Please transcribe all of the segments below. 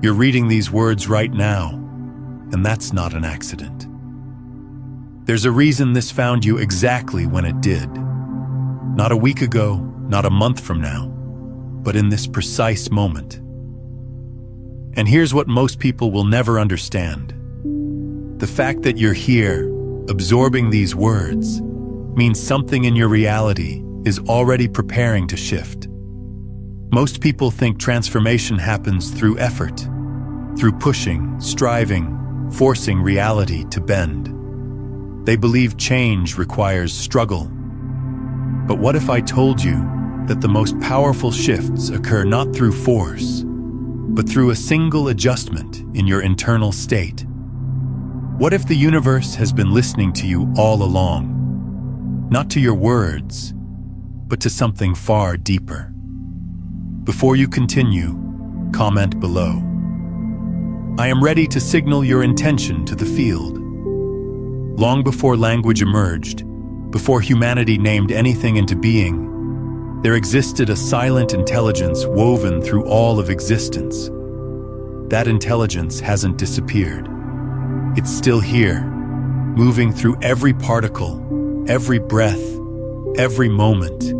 You're reading these words right now, and that's not an accident. There's a reason this found you exactly when it did. Not a week ago, not a month from now, but in this precise moment. And here's what most people will never understand. The fact that you're here, absorbing these words, means something in your reality is already preparing to shift. Most people think transformation happens through effort, through pushing, striving, forcing reality to bend. They believe change requires struggle. But what if I told you that the most powerful shifts occur not through force, but through a single adjustment in your internal state? What if the universe has been listening to you all along? Not to your words, but to something far deeper. Before you continue, comment below. I am ready to signal your intention to the field. Long before language emerged, before humanity named anything into being, there existed a silent intelligence woven through all of existence. That intelligence hasn't disappeared. It's still here, moving through every particle, every breath, every moment,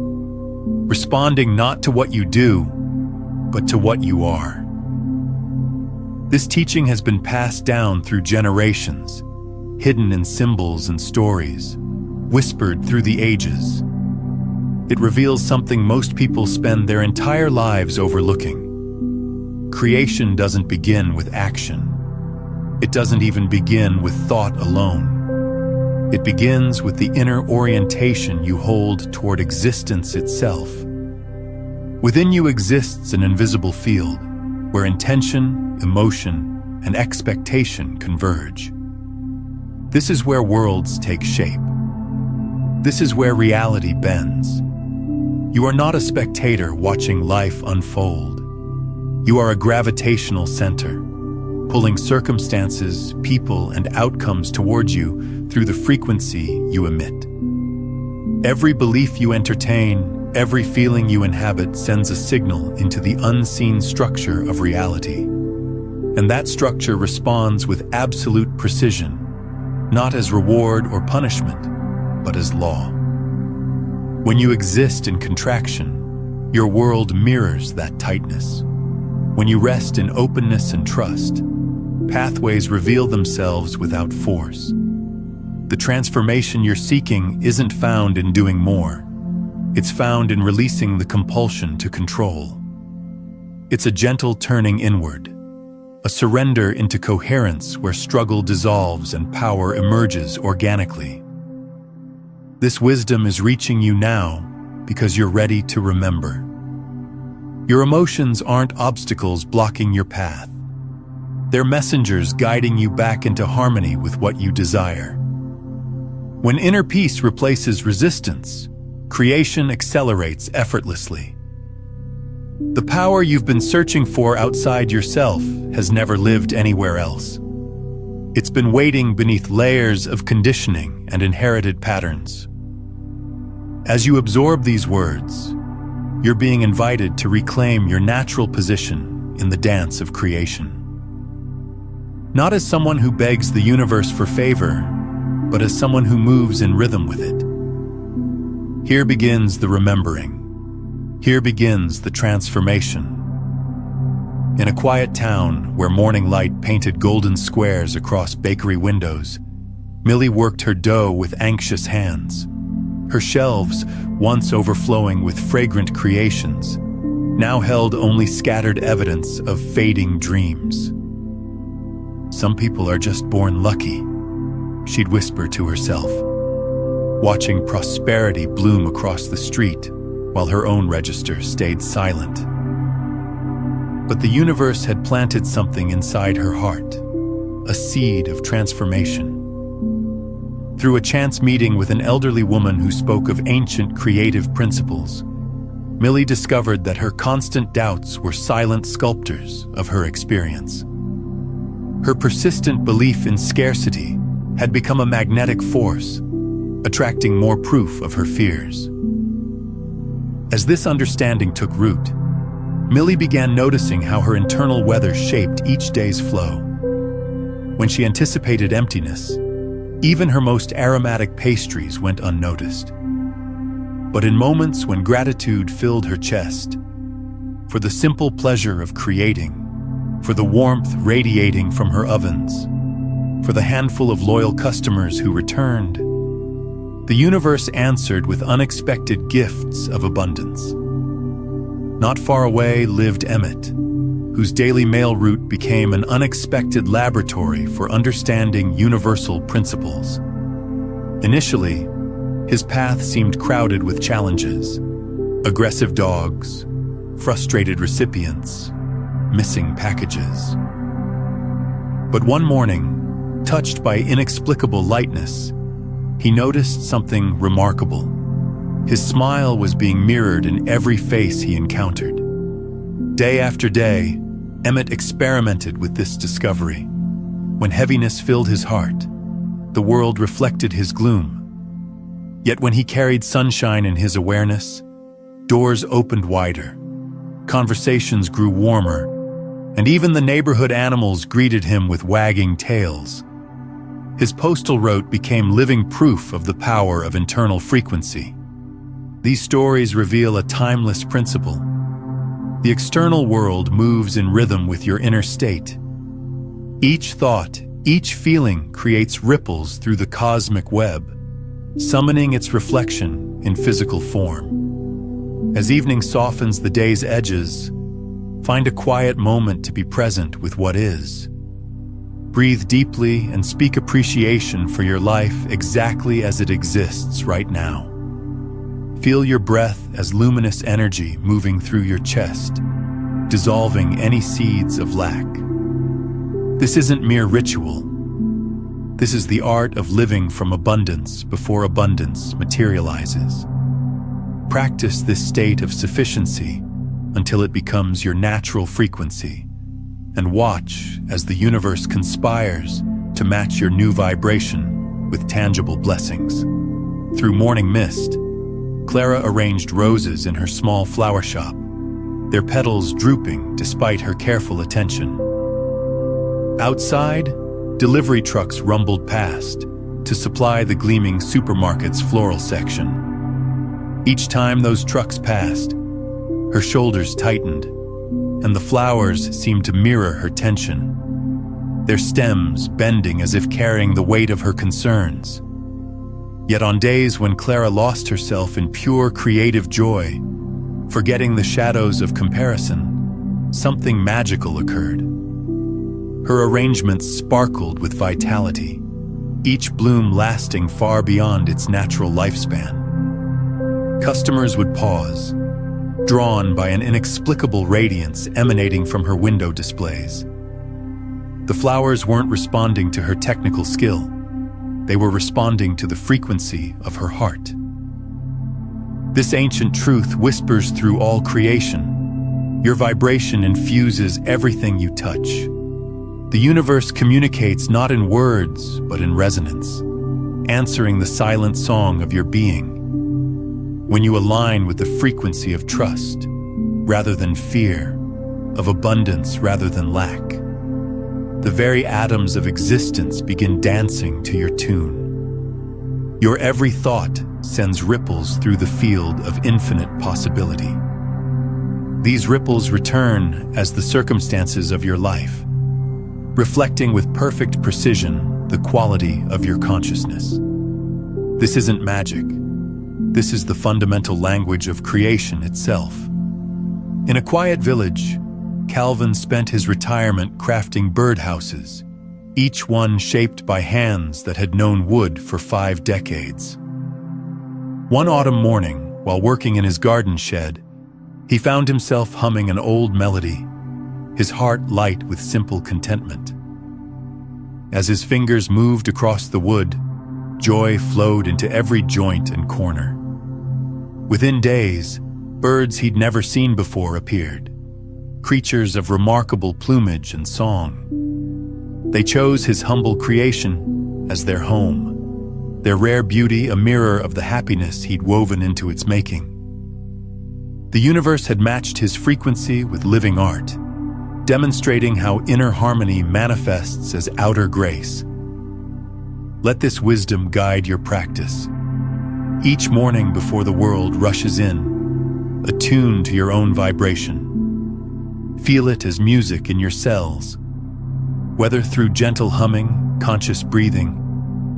responding not to what you do, but to what you are. This teaching has been passed down through generations, hidden in symbols and stories, whispered through the ages. It reveals something most people spend their entire lives overlooking. Creation doesn't begin with action. It doesn't even begin with thought alone. It begins with the inner orientation you hold toward existence itself. Within you exists an invisible field where intention, emotion, and expectation converge. This is where worlds take shape. This is where reality bends. You are not a spectator watching life unfold. You are a gravitational center, pulling circumstances, people, and outcomes towards you through the frequency you emit. Every belief you entertain, every feeling you inhabit sends a signal into the unseen structure of reality. And that structure responds with absolute precision, not as reward or punishment, but as law. When you exist in contraction, your world mirrors that tightness. When you rest in openness and trust, pathways reveal themselves without force. The transformation you're seeking isn't found in doing more. It's found in releasing the compulsion to control. It's a gentle turning inward, a surrender into coherence where struggle dissolves and power emerges organically. This wisdom is reaching you now because you're ready to remember. Your emotions aren't obstacles blocking your path. They're messengers guiding you back into harmony with what you desire. When inner peace replaces resistance, creation accelerates effortlessly. The power you've been searching for outside yourself has never lived anywhere else. It's been waiting beneath layers of conditioning and inherited patterns. As you absorb these words, you're being invited to reclaim your natural position in the dance of creation. Not as someone who begs the universe for favor, but as someone who moves in rhythm with it. Here begins the remembering. Here begins the transformation. In a quiet town where morning light painted golden squares across bakery windows, Millie worked her dough with anxious hands. Her shelves, once overflowing with fragrant creations, now held only scattered evidence of fading dreams. Some people are just born lucky, she'd whisper to herself, watching prosperity bloom across the street while her own register stayed silent. But the universe had planted something inside her heart, a seed of transformation. Through a chance meeting with an elderly woman who spoke of ancient creative principles, Millie discovered that her constant doubts were silent sculptors of her experience. Her persistent belief in scarcity had become a magnetic force, attracting more proof of her fears. As this understanding took root, Millie began noticing how her internal weather shaped each day's flow. When she anticipated emptiness, even her most aromatic pastries went unnoticed. But in moments when gratitude filled her chest, for the simple pleasure of creating, for the warmth radiating from her ovens, for the handful of loyal customers who returned, the universe answered with unexpected gifts of abundance. Not far away lived Emmett, whose daily mail route became an unexpected laboratory for understanding universal principles. Initially, his path seemed crowded with challenges: aggressive dogs, frustrated recipients, missing packages. But one morning, touched by inexplicable lightness, he noticed something remarkable. His smile was being mirrored in every face he encountered. Day after day, Emmett experimented with this discovery. When heaviness filled his heart, the world reflected his gloom. Yet when he carried sunshine in his awareness, doors opened wider, conversations grew warmer, and even the neighborhood animals greeted him with wagging tails. His postal route became living proof of the power of internal frequency. These stories reveal a timeless principle. The external world moves in rhythm with your inner state. Each thought, each feeling creates ripples through the cosmic web, summoning its reflection in physical form. As evening softens the day's edges, find a quiet moment to be present with what is. Breathe deeply and speak appreciation for your life exactly as it exists right now. Feel your breath as luminous energy moving through your chest, dissolving any seeds of lack. This isn't mere ritual. This is the art of living from abundance before abundance materializes. Practice this state of sufficiency until it becomes your natural frequency, and watch as the universe conspires to match your new vibration with tangible blessings. Through morning mist, Clara arranged roses in her small flower shop, their petals drooping despite her careful attention. Outside, delivery trucks rumbled past to supply the gleaming supermarket's floral section. Each time those trucks passed, her shoulders tightened, and the flowers seemed to mirror her tension, their stems bending as if carrying the weight of her concerns. Yet on days when Clara lost herself in pure creative joy, forgetting the shadows of comparison, something magical occurred. Her arrangements sparkled with vitality, each bloom lasting far beyond its natural lifespan. Customers would pause, drawn by an inexplicable radiance emanating from her window displays. The flowers weren't responding to her technical skill. They were responding to the frequency of her heart. This ancient truth whispers through all creation. Your vibration infuses everything you touch. The universe communicates not in words, but in resonance, answering the silent song of your being. When you align with the frequency of trust, rather than fear, of abundance rather than lack, the very atoms of existence begin dancing to your tune. Your every thought sends ripples through the field of infinite possibility. These ripples return as the circumstances of your life, reflecting with perfect precision the quality of your consciousness. This isn't magic. This is the fundamental language of creation itself. In a quiet village, Calvin spent his retirement crafting birdhouses, each one shaped by hands that had known wood for 5 decades. One autumn morning, while working in his garden shed, he found himself humming an old melody, his heart light with simple contentment. As his fingers moved across the wood, joy flowed into every joint and corner. Within days, birds he'd never seen before appeared, creatures of remarkable plumage and song. They chose his humble creation as their home, their rare beauty a mirror of the happiness he'd woven into its making. The universe had matched his frequency with living art, demonstrating how inner harmony manifests as outer grace. Let this wisdom guide your practice. Each morning before the world rushes in, attune to your own vibration. Feel it as music in your cells. Whether through gentle humming, conscious breathing,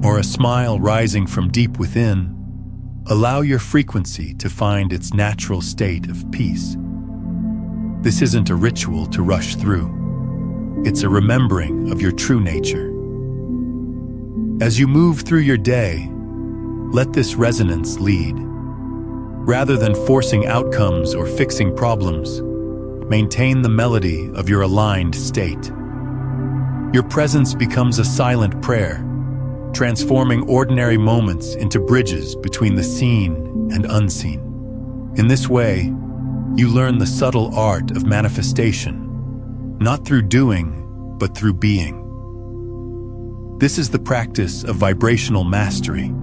or a smile rising from deep within, allow your frequency to find its natural state of peace. This isn't a ritual to rush through. It's a remembering of your true nature. As you move through your day, let this resonance lead. Rather than forcing outcomes or fixing problems, maintain the melody of your aligned state. Your presence becomes a silent prayer, transforming ordinary moments into bridges between the seen and unseen. In this way, you learn the subtle art of manifestation, not through doing, but through being. This is the practice of vibrational mastery,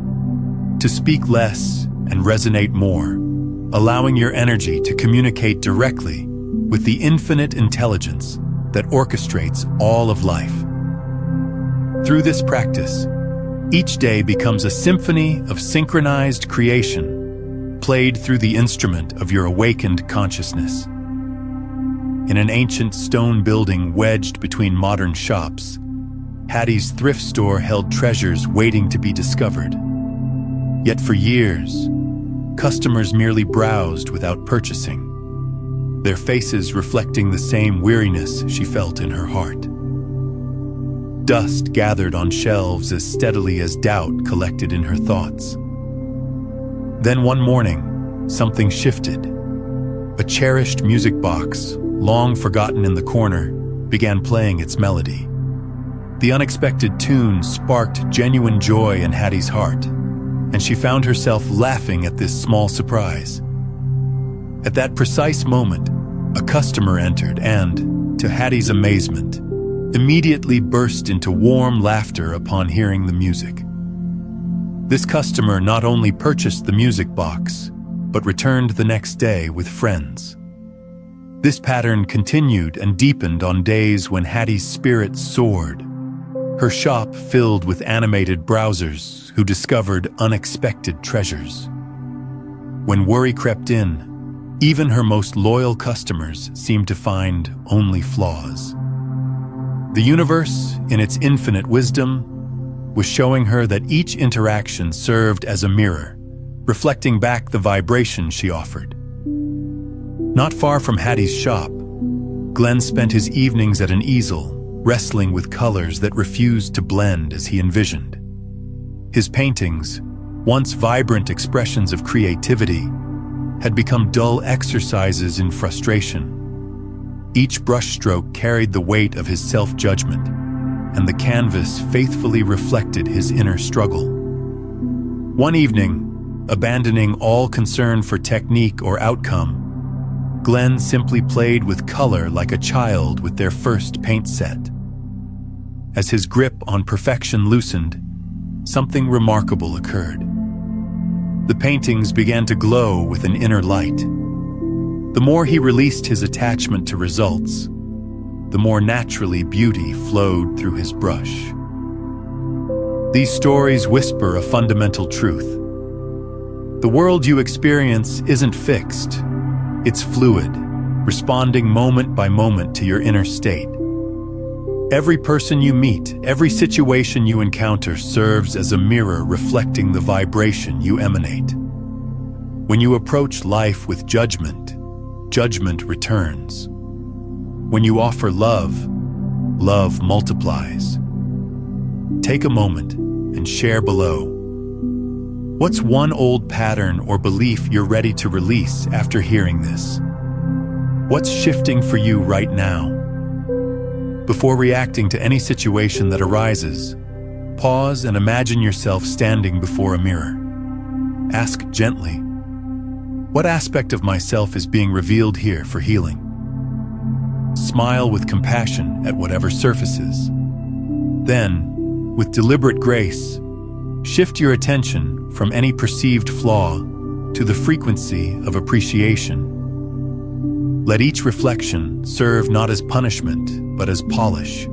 to speak less and resonate more, allowing your energy to communicate directly with the infinite intelligence that orchestrates all of life. Through this practice, each day becomes a symphony of synchronized creation, played through the instrument of your awakened consciousness. In an ancient stone building wedged between modern shops, Hattie's thrift store held treasures waiting to be discovered. Yet for years, customers merely browsed without purchasing, their faces reflecting the same weariness she felt in her heart. Dust gathered on shelves as steadily as doubt collected in her thoughts. Then one morning, something shifted. A cherished music box, long forgotten in the corner, began playing its melody. The unexpected tune sparked genuine joy in Hattie's heart, and she found herself laughing at this small surprise. At that precise moment, a customer entered and, to Hattie's amazement, immediately burst into warm laughter upon hearing the music. This customer not only purchased the music box, but returned the next day with friends. This pattern continued and deepened on days when Hattie's spirit soared, her shop filled with animated browsers who discovered unexpected treasures. When worry crept in, even her most loyal customers seemed to find only flaws. The universe, in its infinite wisdom, was showing her that each interaction served as a mirror, reflecting back the vibration she offered. Not far from Hattie's shop, Glenn spent his evenings at an easel, wrestling with colors that refused to blend as he envisioned. His paintings, once vibrant expressions of creativity, had become dull exercises in frustration. Each brushstroke carried the weight of his self-judgment, and the canvas faithfully reflected his inner struggle. One evening, abandoning all concern for technique or outcome, Glenn simply played with color like a child with their first paint set. As his grip on perfection loosened, something remarkable occurred. The paintings began to glow with an inner light. The more he released his attachment to results, the more naturally beauty flowed through his brush. These stories whisper a fundamental truth. The world you experience isn't fixed. It's fluid, responding moment by moment to your inner state. Every person you meet, every situation you encounter serves as a mirror reflecting the vibration you emanate. When you approach life with judgment, judgment returns. When you offer love, love multiplies. Take a moment and share below. What's one old pattern or belief you're ready to release after hearing this? What's shifting for you right now? Before reacting to any situation that arises, pause and imagine yourself standing before a mirror. Ask gently, what aspect of myself is being revealed here for healing? Smile with compassion at whatever surfaces. Then, with deliberate grace, shift your attention from any perceived flaw to the frequency of appreciation. Let each reflection serve not as punishment, but as polish,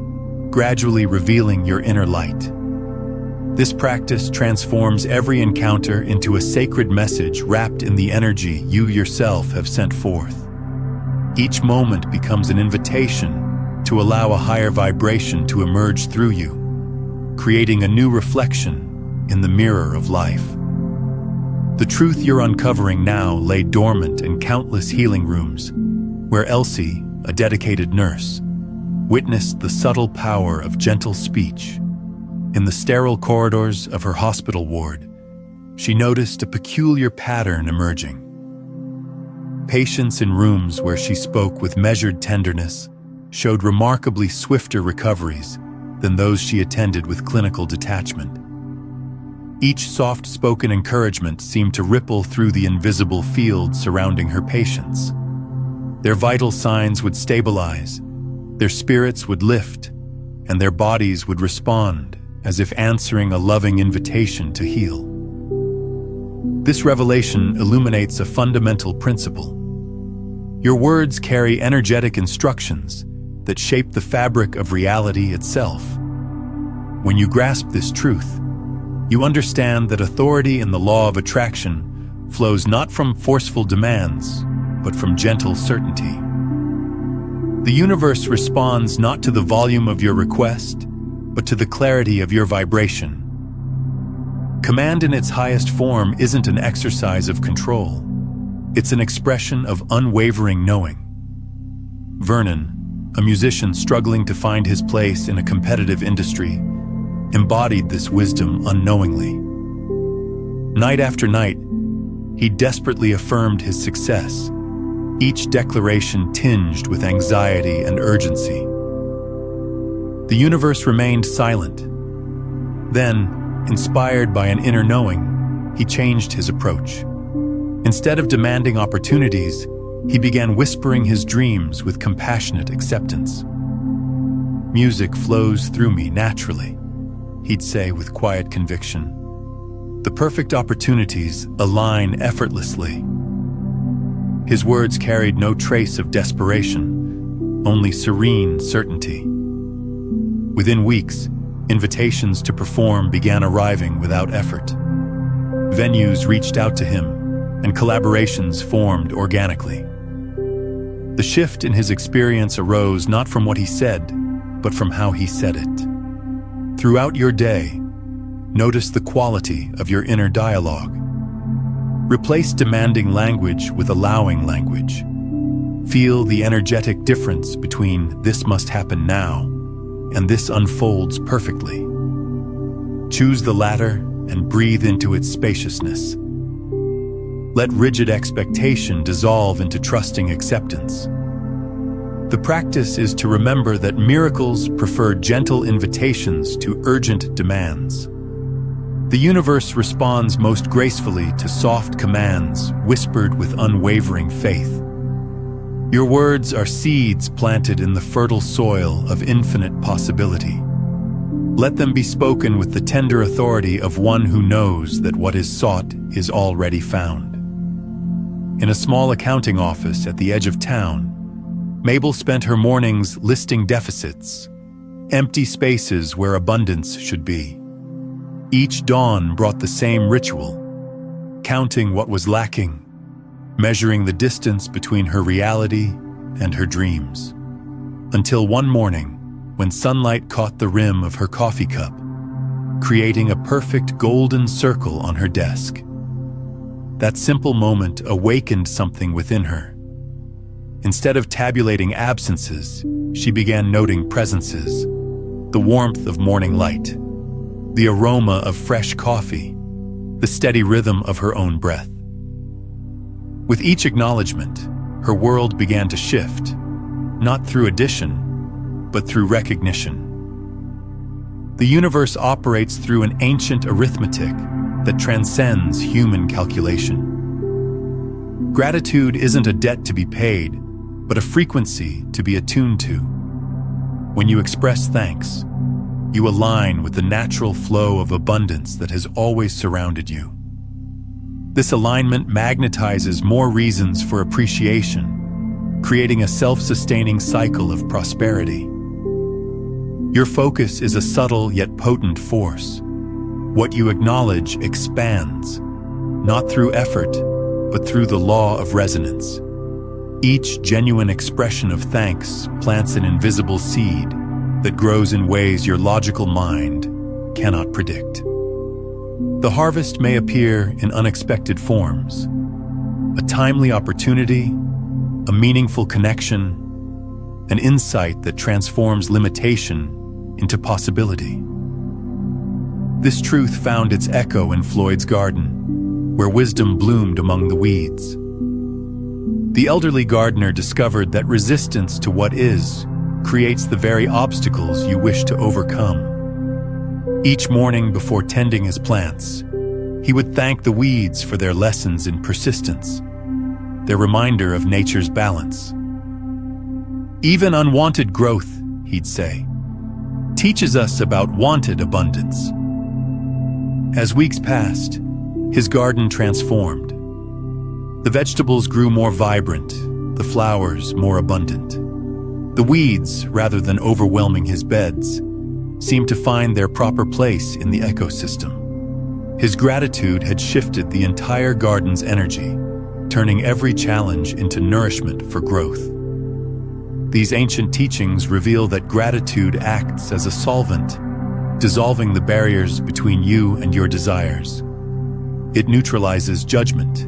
gradually revealing your inner light. This practice transforms every encounter into a sacred message wrapped in the energy you yourself have sent forth. Each moment becomes an invitation to allow a higher vibration to emerge through you, creating a new reflection in the mirror of life. The truth you're uncovering now lay dormant in countless healing rooms, where Elsie, a dedicated nurse, witnessed the subtle power of gentle speech. In the sterile corridors of her hospital ward, she noticed a peculiar pattern emerging. Patients in rooms where she spoke with measured tenderness showed remarkably swifter recoveries than those she attended with clinical detachment. Each soft-spoken encouragement seemed to ripple through the invisible field surrounding her patients. Their vital signs would stabilize, their spirits would lift, and their bodies would respond as if answering a loving invitation to heal. This revelation illuminates a fundamental principle. Your words carry energetic instructions that shape the fabric of reality itself. When you grasp this truth, you understand that authority in the law of attraction flows not from forceful demands, but from gentle certainty. The universe responds not to the volume of your request, but to the clarity of your vibration. Command in its highest form isn't an exercise of control. It's an expression of unwavering knowing. Vernon, a musician struggling to find his place in a competitive industry, embodied this wisdom unknowingly. Night after night, he desperately affirmed his success, each declaration tinged with anxiety and urgency. The universe remained silent. Then, inspired by an inner knowing, he changed his approach. Instead of demanding opportunities, he began whispering his dreams with compassionate acceptance. "Music flows through me naturally," he'd say with quiet conviction. "The perfect opportunities align effortlessly." His words carried no trace of desperation, only serene certainty. Within weeks, invitations to perform began arriving without effort. Venues reached out to him, and collaborations formed organically. The shift in his experience arose not from what he said, but from how he said it. Throughout your day, notice the quality of your inner dialogue. Replace demanding language with allowing language. Feel the energetic difference between "this must happen now" and "this unfolds perfectly." Choose the latter and breathe into its spaciousness. Let rigid expectation dissolve into trusting acceptance. The practice is to remember that miracles prefer gentle invitations to urgent demands. The universe responds most gracefully to soft commands whispered with unwavering faith. Your words are seeds planted in the fertile soil of infinite possibility. Let them be spoken with the tender authority of one who knows that what is sought is already found. In a small accounting office at the edge of town, Mabel spent her mornings listing deficits, empty spaces where abundance should be. Each dawn brought the same ritual, counting what was lacking, measuring the distance between her reality and her dreams. Until one morning, when sunlight caught the rim of her coffee cup, creating a perfect golden circle on her desk. That simple moment awakened something within her. Instead of tabulating absences, she began noting presences, the warmth of morning light, the aroma of fresh coffee, the steady rhythm of her own breath. With each acknowledgement, her world began to shift, not through addition, but through recognition. The universe operates through an ancient arithmetic that transcends human calculation. Gratitude isn't a debt to be paid, but a frequency to be attuned to. When you express thanks, you align with the natural flow of abundance that has always surrounded you. This alignment magnetizes more reasons for appreciation, creating a self-sustaining cycle of prosperity. Your focus is a subtle yet potent force. What you acknowledge expands, not through effort, but through the law of resonance. Each genuine expression of thanks plants an invisible seed that grows in ways your logical mind cannot predict. The harvest may appear in unexpected forms: a timely opportunity, a meaningful connection, an insight that transforms limitation into possibility. This truth found its echo in Floyd's garden, where wisdom bloomed among the weeds. The elderly gardener discovered that resistance to what is creates the very obstacles you wish to overcome. Each morning before tending his plants, he would thank the weeds for their lessons in persistence, their reminder of nature's balance. Even unwanted growth, he'd say, teaches us about wanted abundance. As weeks passed, his garden transformed. The vegetables grew more vibrant, the flowers more abundant. The weeds, rather than overwhelming his beds, seemed to find their proper place in the ecosystem. His gratitude had shifted the entire garden's energy, turning every challenge into nourishment for growth. These ancient teachings reveal that gratitude acts as a solvent, dissolving the barriers between you and your desires. It neutralizes judgment,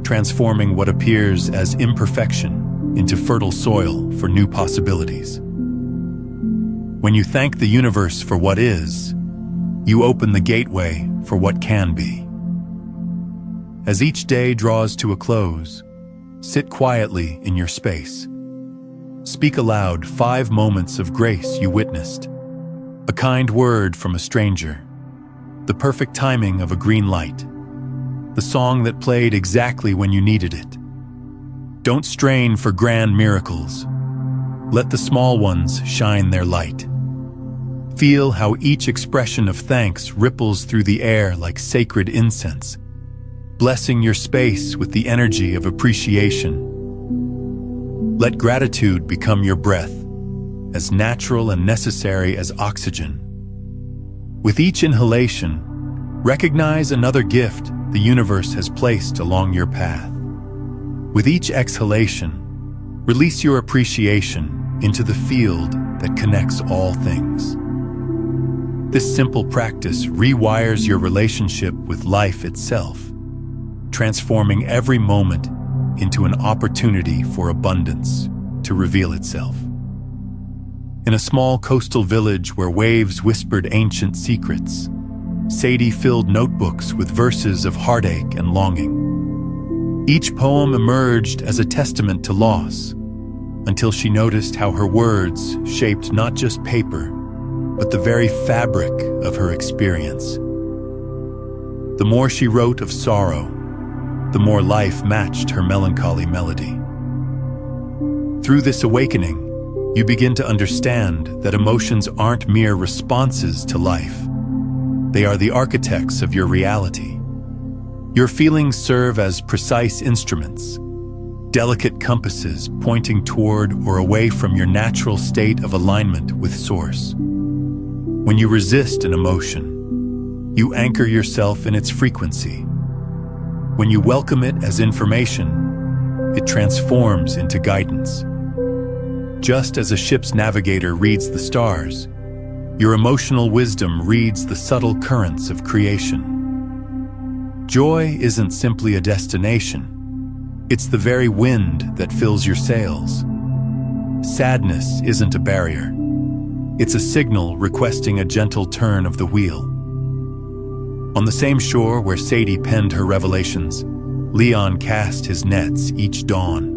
transforming what appears as imperfection into fertile soil for new possibilities. When you thank the universe for what is, you open the gateway for what can be. As each day draws to a close, sit quietly in your space. Speak aloud 5 moments of grace you witnessed: a kind word from a stranger, the perfect timing of a green light, the song that played exactly when you needed it. Don't strain for grand miracles. Let the small ones shine their light. Feel how each expression of thanks ripples through the air like sacred incense, blessing your space with the energy of appreciation. Let gratitude become your breath, as natural and necessary as oxygen. With each inhalation, recognize another gift the universe has placed along your path. With each exhalation, release your appreciation into the field that connects all things. This simple practice rewires your relationship with life itself, transforming every moment into an opportunity for abundance to reveal itself. In a small coastal village where waves whispered ancient secrets, Sadie filled notebooks with verses of heartache and longing. Each poem emerged as a testament to loss, until she noticed how her words shaped not just paper, but the very fabric of her experience. The more she wrote of sorrow, the more life matched her melancholy melody. Through this awakening, you begin to understand that emotions aren't mere responses to life. They are the architects of your reality. Your feelings serve as precise instruments, delicate compasses pointing toward or away from your natural state of alignment with Source. When you resist an emotion, you anchor yourself in its frequency. When you welcome it as information, it transforms into guidance. Just as a ship's navigator reads the stars, your emotional wisdom reads the subtle currents of creation. Joy isn't simply a destination. It's the very wind that fills your sails. Sadness isn't a barrier. It's a signal requesting a gentle turn of the wheel. On the same shore where Sadie penned her revelations, Leon cast his nets each dawn.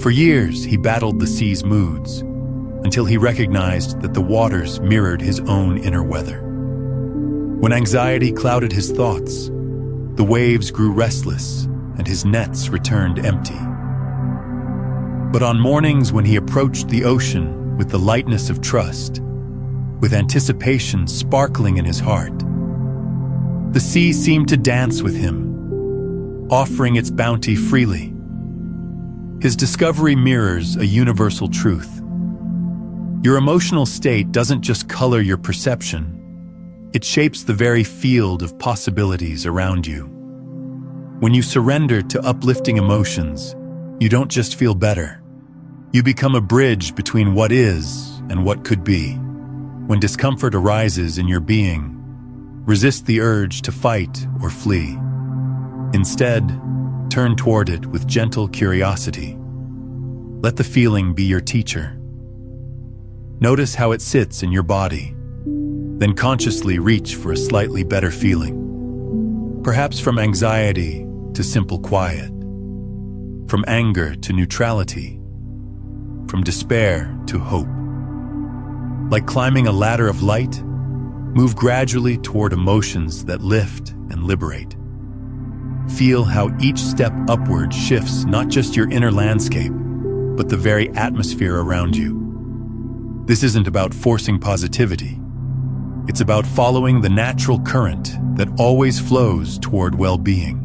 For years, he battled the sea's moods, until he recognized that the waters mirrored his own inner weather. When anxiety clouded his thoughts, the waves grew restless and his nets returned empty. But on mornings when he approached the ocean with the lightness of trust, with anticipation sparkling in his heart, the sea seemed to dance with him, offering its bounty freely. His discovery mirrors a universal truth. Your emotional state doesn't just color your perception, it shapes the very field of possibilities around you. When you surrender to uplifting emotions, you don't just feel better. You become a bridge between what is and what could be. When discomfort arises in your being, resist the urge to fight or flee. Instead, turn toward it with gentle curiosity. Let the feeling be your teacher. Notice how it sits in your body, then consciously reach for a slightly better feeling. Perhaps from anxiety to simple quiet, from anger to neutrality, from despair to hope. Like climbing a ladder of light, move gradually toward emotions that lift and liberate. Feel how each step upward shifts not just your inner landscape, but the very atmosphere around you. This isn't about forcing positivity. It's about following the natural current that always flows toward well-being.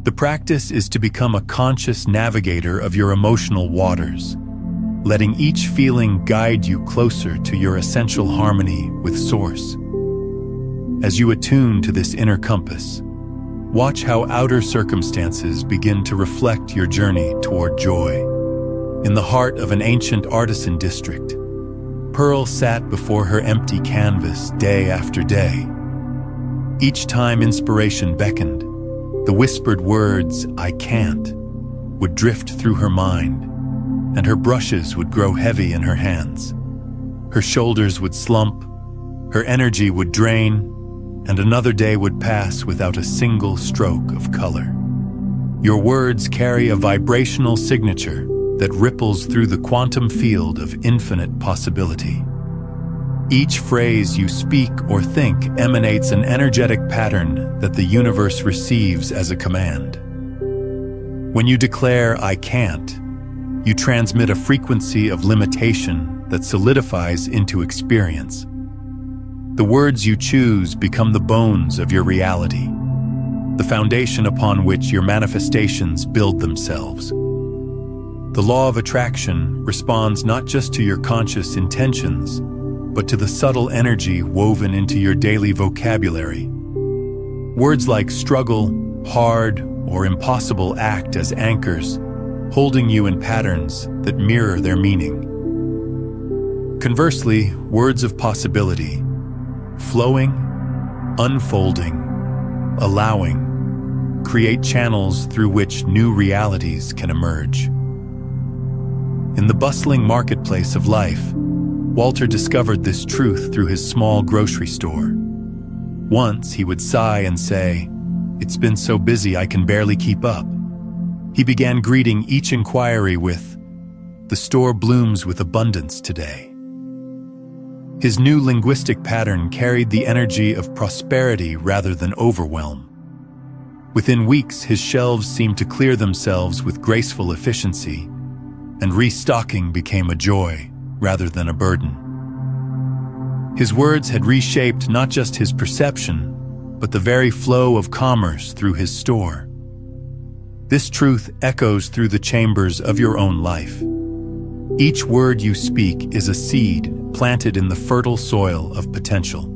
The practice is to become a conscious navigator of your emotional waters, letting each feeling guide you closer to your essential harmony with Source. As you attune to this inner compass, watch how outer circumstances begin to reflect your journey toward joy. In the heart of an ancient artisan district, Pearl sat before her empty canvas day after day. Each time inspiration beckoned, the whispered words, "I can't," would drift through her mind, and her brushes would grow heavy in her hands. Her shoulders would slump, her energy would drain, and another day would pass without a single stroke of color. Your words carry a vibrational signature that ripples through the quantum field of infinite possibility. Each phrase you speak or think emanates an energetic pattern that the universe receives as a command. When you declare, "I can't," you transmit a frequency of limitation that solidifies into experience. The words you choose become the bones of your reality, the foundation upon which your manifestations build themselves. The law of attraction responds not just to your conscious intentions, but to the subtle energy woven into your daily vocabulary. Words like struggle, hard, or impossible act as anchors, holding you in patterns that mirror their meaning. Conversely, words of possibility, flowing, unfolding, allowing, create channels through which new realities can emerge. In the bustling marketplace of life, Walter discovered this truth through his small grocery store. Once he would sigh and say, "It's been so busy I can barely keep up." He began greeting each inquiry with, "The store blooms with abundance today." His new linguistic pattern carried the energy of prosperity rather than overwhelm. Within weeks, his shelves seemed to clear themselves with graceful efficiency, and restocking became a joy rather than a burden. His words had reshaped not just his perception, but the very flow of commerce through his store. This truth echoes through the chambers of your own life. Each word you speak is a seed planted in the fertile soil of potential.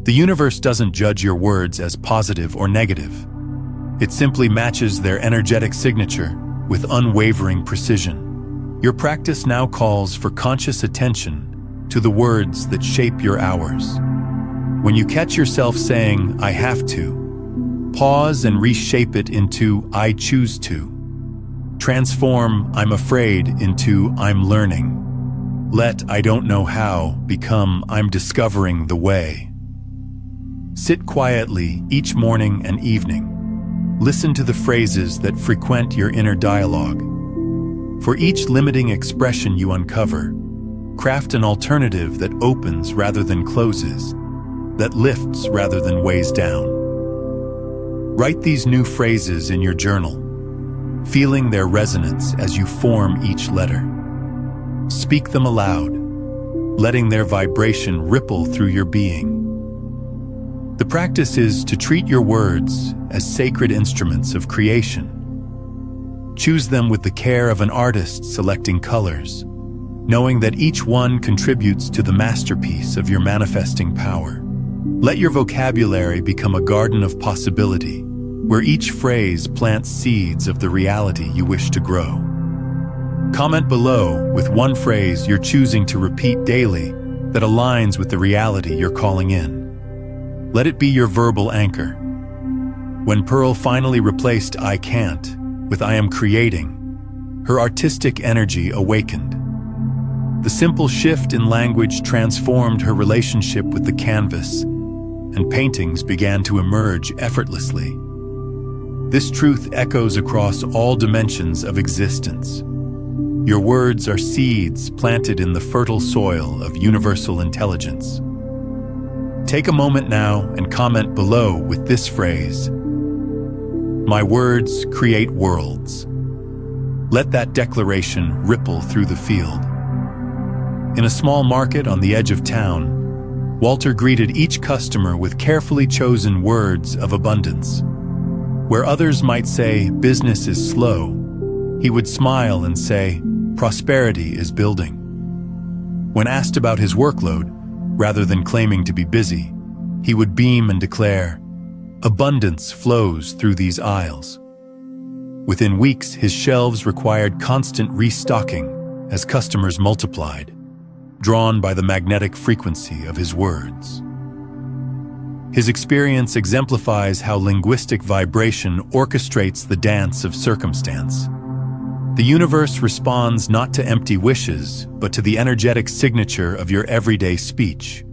The universe doesn't judge your words as positive or negative. It simply matches their energetic signature with unwavering precision. Your practice now calls for conscious attention to the words that shape your hours. When you catch yourself saying, "I have to," pause and reshape it into, "I choose to." Transform "I'm afraid" into, "I'm learning." Let "I don't know how" become, "I'm discovering the way." Sit quietly each morning and evening. Listen to the phrases that frequent your inner dialogue. For each limiting expression you uncover, craft an alternative that opens rather than closes, that lifts rather than weighs down. Write these new phrases in your journal, feeling their resonance as you form each letter. Speak them aloud, letting their vibration ripple through your being. The practice is to treat your words as sacred instruments of creation. Choose them with the care of an artist selecting colors, knowing that each one contributes to the masterpiece of your manifesting power. Let your vocabulary become a garden of possibility, where each phrase plants seeds of the reality you wish to grow. Comment below with one phrase you're choosing to repeat daily that aligns with the reality you're calling in. Let it be your verbal anchor. When Pearl finally replaced "I can't" with "I am creating," her artistic energy awakened. The simple shift in language transformed her relationship with the canvas, and paintings began to emerge effortlessly. This truth echoes across all dimensions of existence. Your words are seeds planted in the fertile soil of universal intelligence. Take a moment now and comment below with this phrase: "My words create worlds." Let that declaration ripple through the field. In a small market on the edge of town, Walter greeted each customer with carefully chosen words of abundance. Where others might say business is slow, he would smile and say, "Prosperity is building." When asked about his workload, rather than claiming to be busy, he would beam and declare, "Abundance flows through these aisles." Within weeks, his shelves required constant restocking as customers multiplied, drawn by the magnetic frequency of his words. His experience exemplifies how linguistic vibration orchestrates the dance of circumstance. The universe responds not to empty wishes, but to the energetic signature of your everyday speech.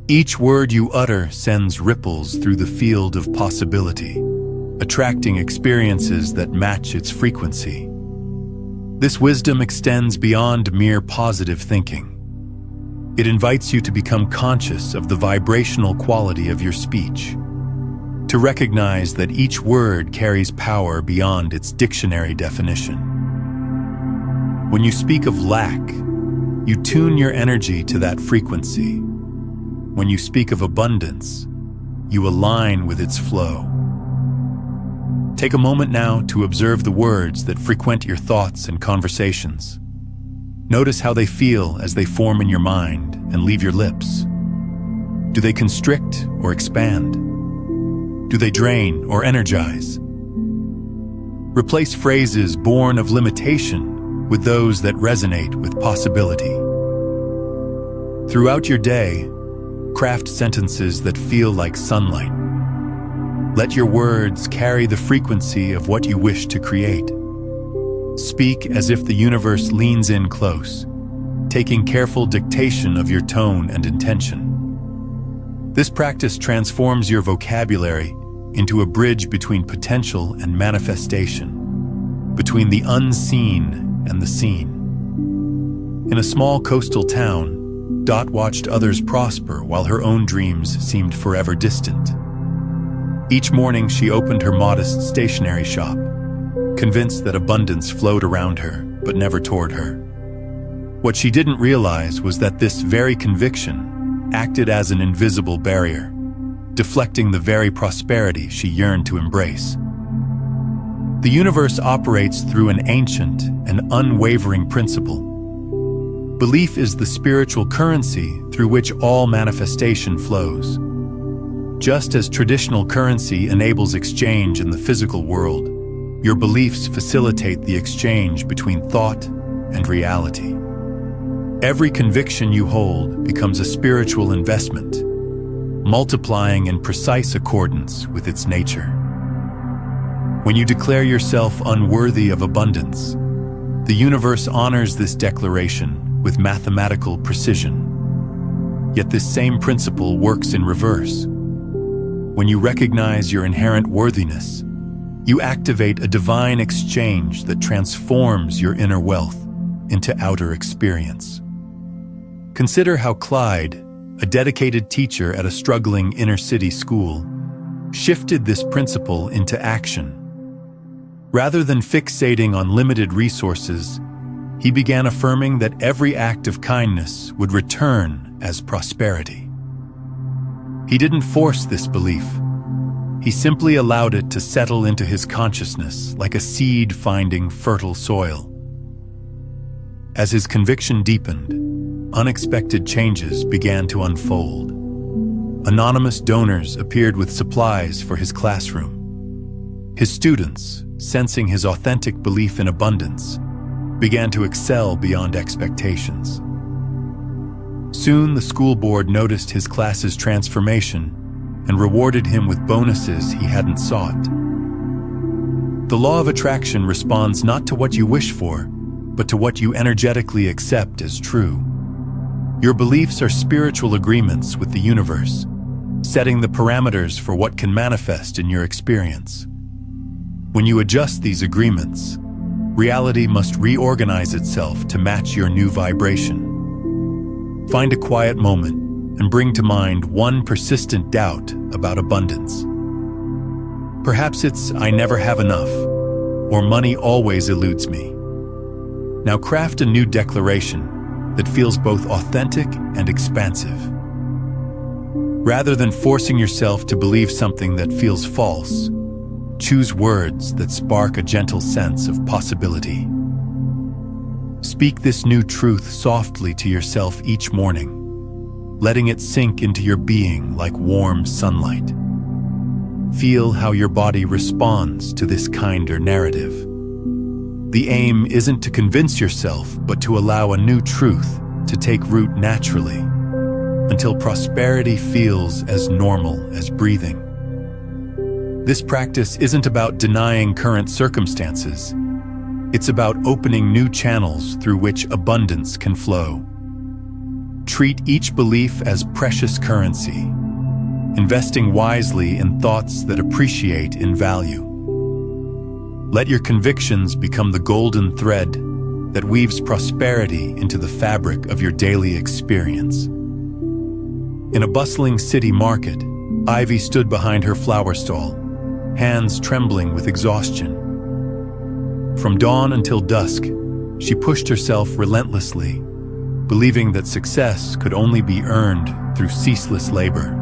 Each word you utter sends ripples through the field of possibility, attracting experiences that match its frequency. This wisdom extends beyond mere positive thinking. It invites you to become conscious of the vibrational quality of your speech, to recognize that each word carries power beyond its dictionary definition. When you speak of lack, you tune your energy to that frequency. When you speak of abundance, you align with its flow. Take a moment now to observe the words that frequent your thoughts and conversations. Notice how they feel as they form in your mind and leave your lips. Do they constrict or expand? Do they drain or energize? Replace phrases born of limitation with those that resonate with possibility. Throughout your day, craft sentences that feel like sunlight. Let your words carry the frequency of what you wish to create. Speak as if the universe leans in close, taking careful dictation of your tone and intention. This practice transforms your vocabulary into a bridge between potential and manifestation, between the unseen and the seen. In a small coastal town, Dot watched others prosper while her own dreams seemed forever distant. Each morning she opened her modest stationery shop, convinced that abundance flowed around her, but never toward her. What she didn't realize was that this very conviction acted as an invisible barrier, deflecting the very prosperity she yearned to embrace. The universe operates through an ancient and unwavering principle. Belief is the spiritual currency through which all manifestation flows. Just as traditional currency enables exchange in the physical world, your beliefs facilitate the exchange between thought and reality. Every conviction you hold becomes a spiritual investment, multiplying in precise accordance with its nature. When you declare yourself unworthy of abundance, the universe honors this declaration with mathematical precision. Yet this same principle works in reverse. When you recognize your inherent worthiness, you activate a divine exchange that transforms your inner wealth into outer experience. Consider how Clyde, a dedicated teacher at a struggling inner-city school, shifted this principle into action. Rather than fixating on limited resources, he began affirming that every act of kindness would return as prosperity. He didn't force this belief. He simply allowed it to settle into his consciousness like a seed finding fertile soil. As his conviction deepened, unexpected changes began to unfold. Anonymous donors appeared with supplies for his classroom. His students, sensing his authentic belief in abundance, began to excel beyond expectations. Soon the school board noticed his class's transformation and rewarded him with bonuses he hadn't sought. The law of attraction responds not to what you wish for, but to what you energetically accept as true. Your beliefs are spiritual agreements with the universe, setting the parameters for what can manifest in your experience. When you adjust these agreements, reality must reorganize itself to match your new vibration. Find a quiet moment and bring to mind one persistent doubt about abundance. Perhaps it's "I never have enough," or "money always eludes me." Now craft a new declaration that feels both authentic and expansive. Rather than forcing yourself to believe something that feels false, choose words that spark a gentle sense of possibility. Speak this new truth softly to yourself each morning, letting it sink into your being like warm sunlight. Feel how your body responds to this kinder narrative. The aim isn't to convince yourself, but to allow a new truth to take root naturally, until prosperity feels as normal as breathing. This practice isn't about denying current circumstances. It's about opening new channels through which abundance can flow. Treat each belief as precious currency, investing wisely in thoughts that appreciate in value. Let your convictions become the golden thread that weaves prosperity into the fabric of your daily experience. In a bustling city market, Ivy stood behind her flower stall, hands trembling with exhaustion. From dawn until dusk, she pushed herself relentlessly, believing that success could only be earned through ceaseless labor.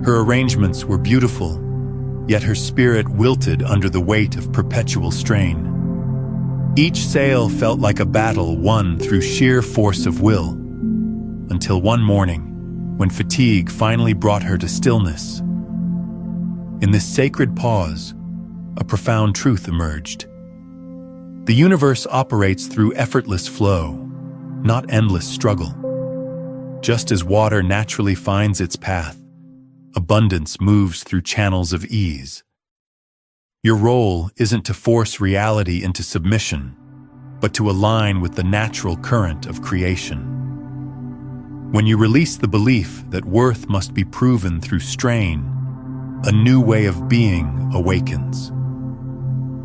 Her arrangements were beautiful, yet her spirit wilted under the weight of perpetual strain. Each sale felt like a battle won through sheer force of will, until one morning, when fatigue finally brought her to stillness. In this sacred pause, a profound truth emerged. The universe operates through effortless flow, not endless struggle. Just as water naturally finds its path, abundance moves through channels of ease. Your role isn't to force reality into submission, but to align with the natural current of creation. When you release the belief that worth must be proven through strain, a new way of being awakens.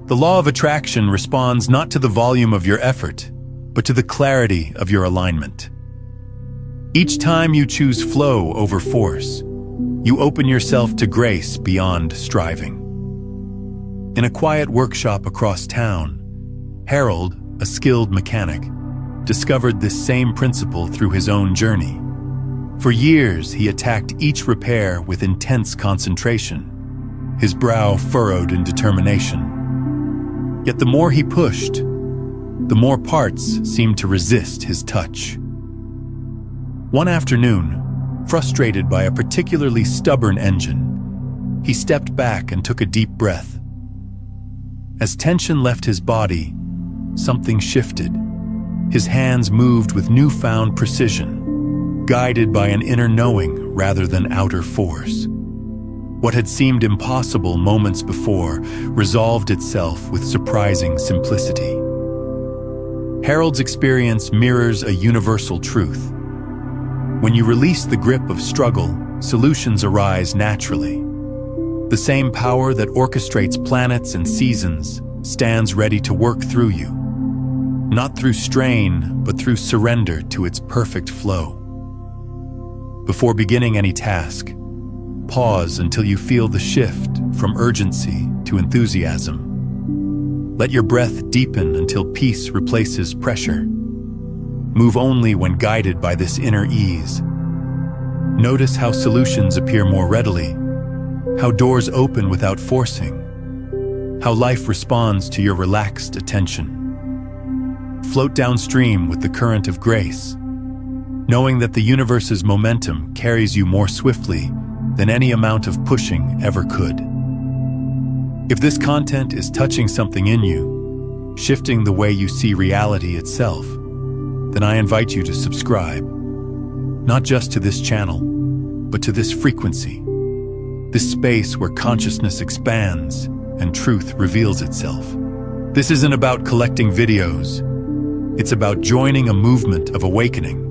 The law of attraction responds not to the volume of your effort, but to the clarity of your alignment. Each time you choose flow over force, you open yourself to grace beyond striving. In a quiet workshop across town, Harold, a skilled mechanic, discovered this same principle through his own journey. For years, he attacked each repair with intense concentration, his brow furrowed in determination. Yet the more he pushed, the more parts seemed to resist his touch. One afternoon, frustrated by a particularly stubborn engine, he stepped back and took a deep breath. As tension left his body, something shifted. His hands moved with newfound precision, guided by an inner knowing rather than outer force. What had seemed impossible moments before resolved itself with surprising simplicity. Harold's experience mirrors a universal truth. When you release the grip of struggle, solutions arise naturally. The same power that orchestrates planets and seasons stands ready to work through you, not through strain, but through surrender to its perfect flow. Before beginning any task, pause until you feel the shift from urgency to enthusiasm. Let your breath deepen until peace replaces pressure. Move only when guided by this inner ease. Notice how solutions appear more readily, how doors open without forcing, how life responds to your relaxed attention. Float downstream with the current of grace, knowing that the universe's momentum carries you more swiftly than any amount of pushing ever could. If this content is touching something in you, shifting the way you see reality itself, then I invite you to subscribe, not just to this channel, but to this frequency, this space where consciousness expands and truth reveals itself. This isn't about collecting videos. It's about joining a movement of awakening.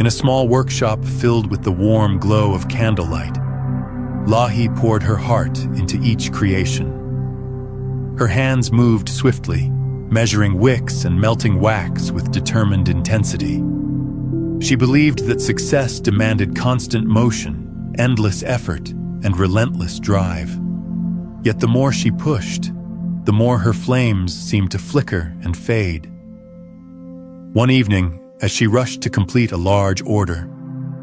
In a small workshop filled with the warm glow of candlelight, Lahi poured her heart into each creation. Her hands moved swiftly, measuring wicks and melting wax with determined intensity. She believed that success demanded constant motion, endless effort, and relentless drive. Yet the more she pushed, the more her flames seemed to flicker and fade. One evening, as she rushed to complete a large order,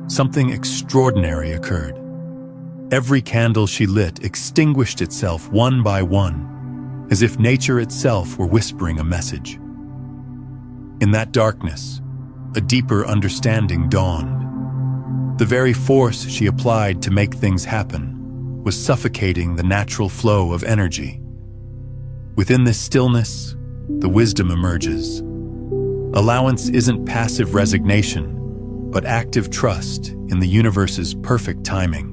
something extraordinary occurred. Every candle she lit extinguished itself one by one, as if nature itself were whispering a message. In that darkness, a deeper understanding dawned. The very force she applied to make things happen was suffocating the natural flow of energy. Within this stillness, the wisdom emerges. Allowance isn't passive resignation, but active trust in the universe's perfect timing.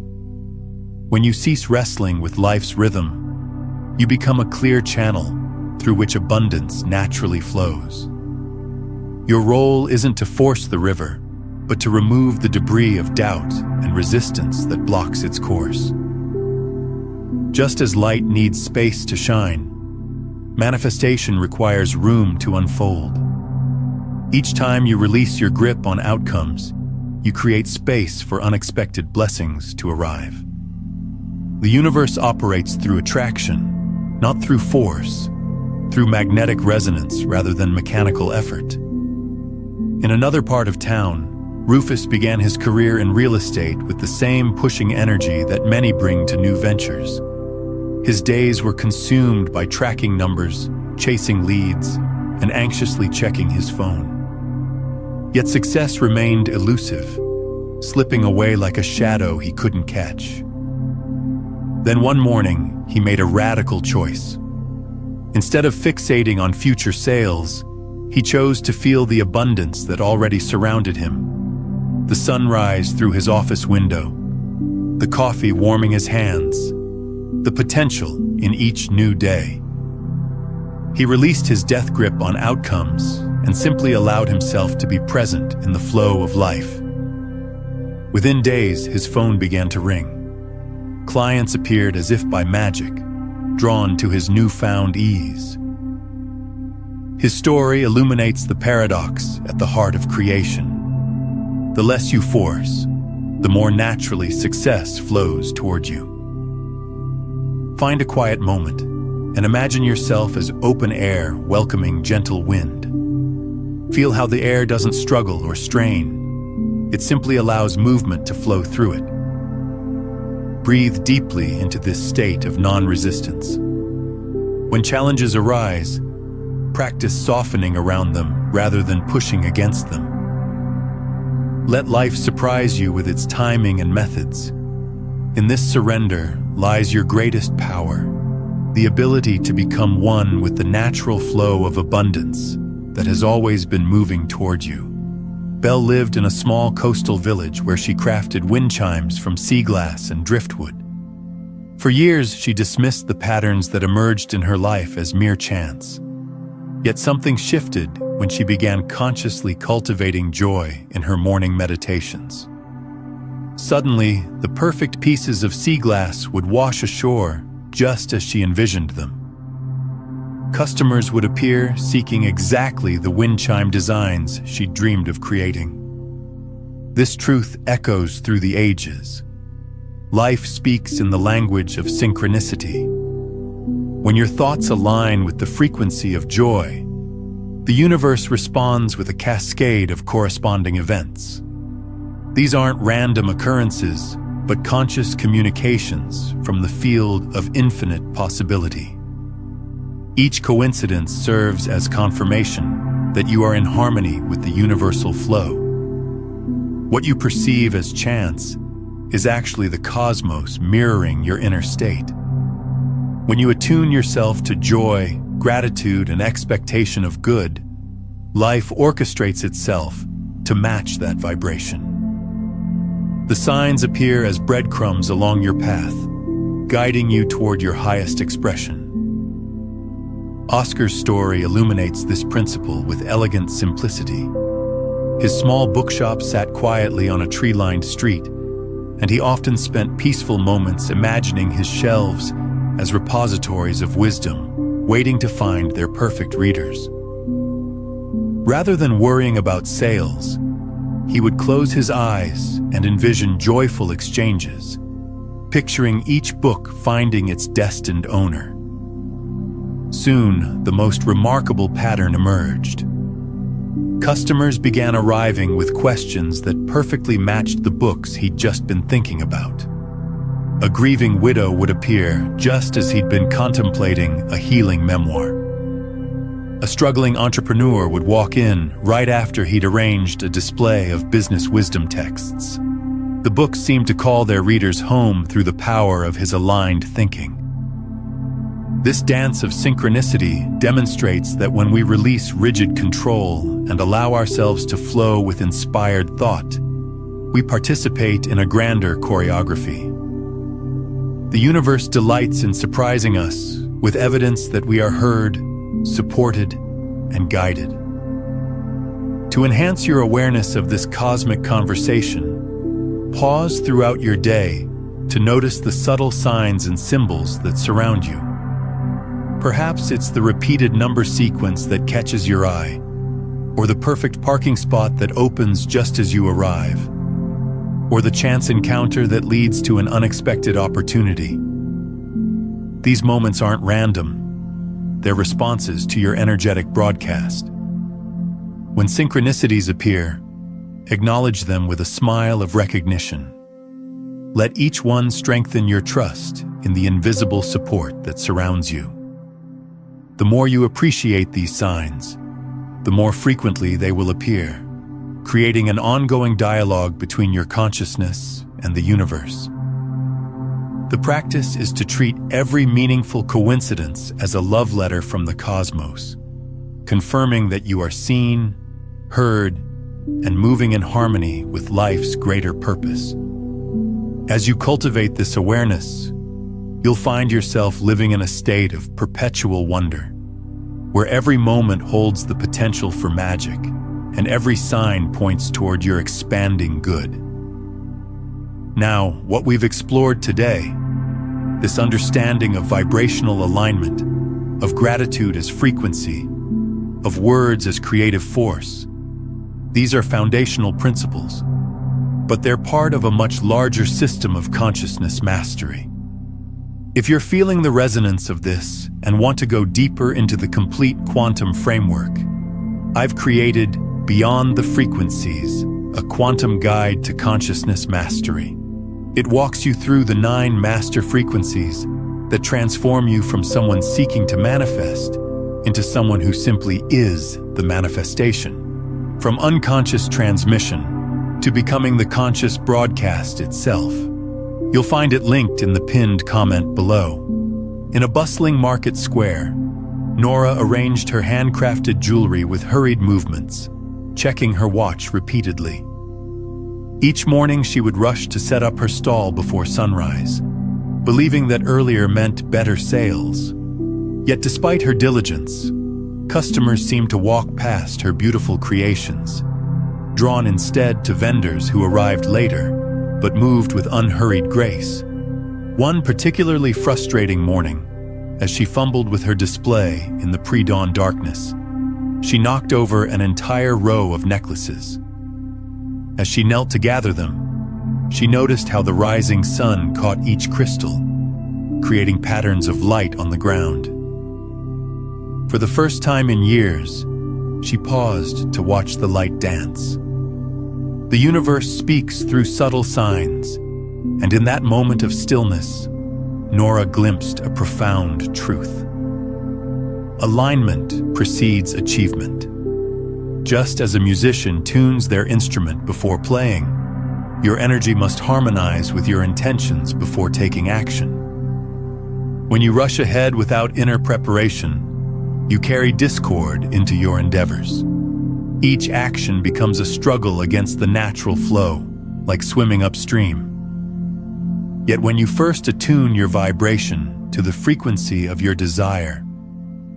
When you cease wrestling with life's rhythm, you become a clear channel through which abundance naturally flows. Your role isn't to force the river, but to remove the debris of doubt and resistance that blocks its course. Just as light needs space to shine, manifestation requires room to unfold. Each time you release your grip on outcomes, you create space for unexpected blessings to arrive. The universe operates through attraction, not through force, through magnetic resonance rather than mechanical effort. In another part of town, Rufus began his career in real estate with the same pushing energy that many bring to new ventures. His days were consumed by tracking numbers, chasing leads, and anxiously checking his phone. Yet success remained elusive, slipping away like a shadow he couldn't catch. Then one morning, he made a radical choice. Instead of fixating on future sales, he chose to feel the abundance that already surrounded him. The sunrise through his office window, the coffee warming his hands, the potential in each new day. He released his death grip on outcomes and simply allowed himself to be present in the flow of life. Within days, his phone began to ring. Clients appeared as if by magic, drawn to his newfound ease. His story illuminates the paradox at the heart of creation. The less you force, the more naturally success flows toward you. Find a quiet moment and imagine yourself as open air welcoming gentle wind. Feel how the air doesn't struggle or strain. It simply allows movement to flow through it. Breathe deeply into this state of non-resistance. When challenges arise, practice softening around them rather than pushing against them. Let life surprise you with its timing and methods. In this surrender lies your greatest power, the ability to become one with the natural flow of abundance that has always been moving toward you. Belle lived in a small coastal village where she crafted wind chimes from sea glass and driftwood. For years, she dismissed the patterns that emerged in her life as mere chance. Yet something shifted when she began consciously cultivating joy in her morning meditations. Suddenly, the perfect pieces of sea glass would wash ashore just as she envisioned them. Customers would appear seeking exactly the wind chime designs she'd dreamed of creating. This truth echoes through the ages. Life speaks in the language of synchronicity. When your thoughts align with the frequency of joy, the universe responds with a cascade of corresponding events. These aren't random occurrences, but conscious communications from the field of infinite possibility. Each coincidence serves as confirmation that you are in harmony with the universal flow. What you perceive as chance is actually the cosmos mirroring your inner state. When you attune yourself to joy, gratitude, and expectation of good, life orchestrates itself to match that vibration. The signs appear as breadcrumbs along your path, guiding you toward your highest expression. Oscar's story illuminates this principle with elegant simplicity. His small bookshop sat quietly on a tree-lined street, and he often spent peaceful moments imagining his shelves as repositories of wisdom, waiting to find their perfect readers. Rather than worrying about sales, he would close his eyes and envision joyful exchanges, picturing each book finding its destined owner. Soon, the most remarkable pattern emerged. Customers began arriving with questions that perfectly matched the books he'd just been thinking about. A grieving widow would appear just as he'd been contemplating a healing memoir. A struggling entrepreneur would walk in right after he'd arranged a display of business wisdom texts. The books seemed to call their readers home through the power of his aligned thinking. This dance of synchronicity demonstrates that when we release rigid control and allow ourselves to flow with inspired thought, we participate in a grander choreography. The universe delights in surprising us with evidence that we are heard, supported, and guided. To enhance your awareness of this cosmic conversation, pause throughout your day to notice the subtle signs and symbols that surround you. Perhaps it's the repeated number sequence that catches your eye, or the perfect parking spot that opens just as you arrive, or the chance encounter that leads to an unexpected opportunity. These moments aren't random. They're responses to your energetic broadcast. When synchronicities appear, acknowledge them with a smile of recognition. Let each one strengthen your trust in the invisible support that surrounds you. The more you appreciate these signs, the more frequently they will appear, creating an ongoing dialogue between your consciousness and the universe. The practice is to treat every meaningful coincidence as a love letter from the cosmos, confirming that you are seen, heard, and moving in harmony with life's greater purpose. As you cultivate this awareness, you'll find yourself living in a state of perpetual wonder, where every moment holds the potential for magic, and every sign points toward your expanding good. Now, what we've explored today, this understanding of vibrational alignment, of gratitude as frequency, of words as creative force, these are foundational principles, but they're part of a much larger system of consciousness mastery. If you're feeling the resonance of this and want to go deeper into the complete quantum framework, I've created Beyond the Frequencies, a quantum guide to consciousness mastery. It walks you through the 9 master frequencies that transform you from someone seeking to manifest into someone who simply is the manifestation. From unconscious transmission to becoming the conscious broadcast itself. You'll find it linked in the pinned comment below. In a bustling market square, Nora arranged her handcrafted jewelry with hurried movements, checking her watch repeatedly. Each morning she would rush to set up her stall before sunrise, believing that earlier meant better sales. Yet despite her diligence, customers seemed to walk past her beautiful creations, drawn instead to vendors who arrived later, but moved with unhurried grace. One particularly frustrating morning, as she fumbled with her display in the pre-dawn darkness, she knocked over an entire row of necklaces. As she knelt to gather them, she noticed how the rising sun caught each crystal, creating patterns of light on the ground. For the first time in years, she paused to watch the light dance. The universe speaks through subtle signs, And in that moment of stillness, Nora glimpsed a profound truth. Alignment precedes achievement. Just as a musician tunes their instrument before playing, your energy must harmonize with your intentions before taking action. When you rush ahead without inner preparation, you carry discord into your endeavors. Each action becomes a struggle against the natural flow, like swimming upstream. Yet when you first attune your vibration to the frequency of your desire,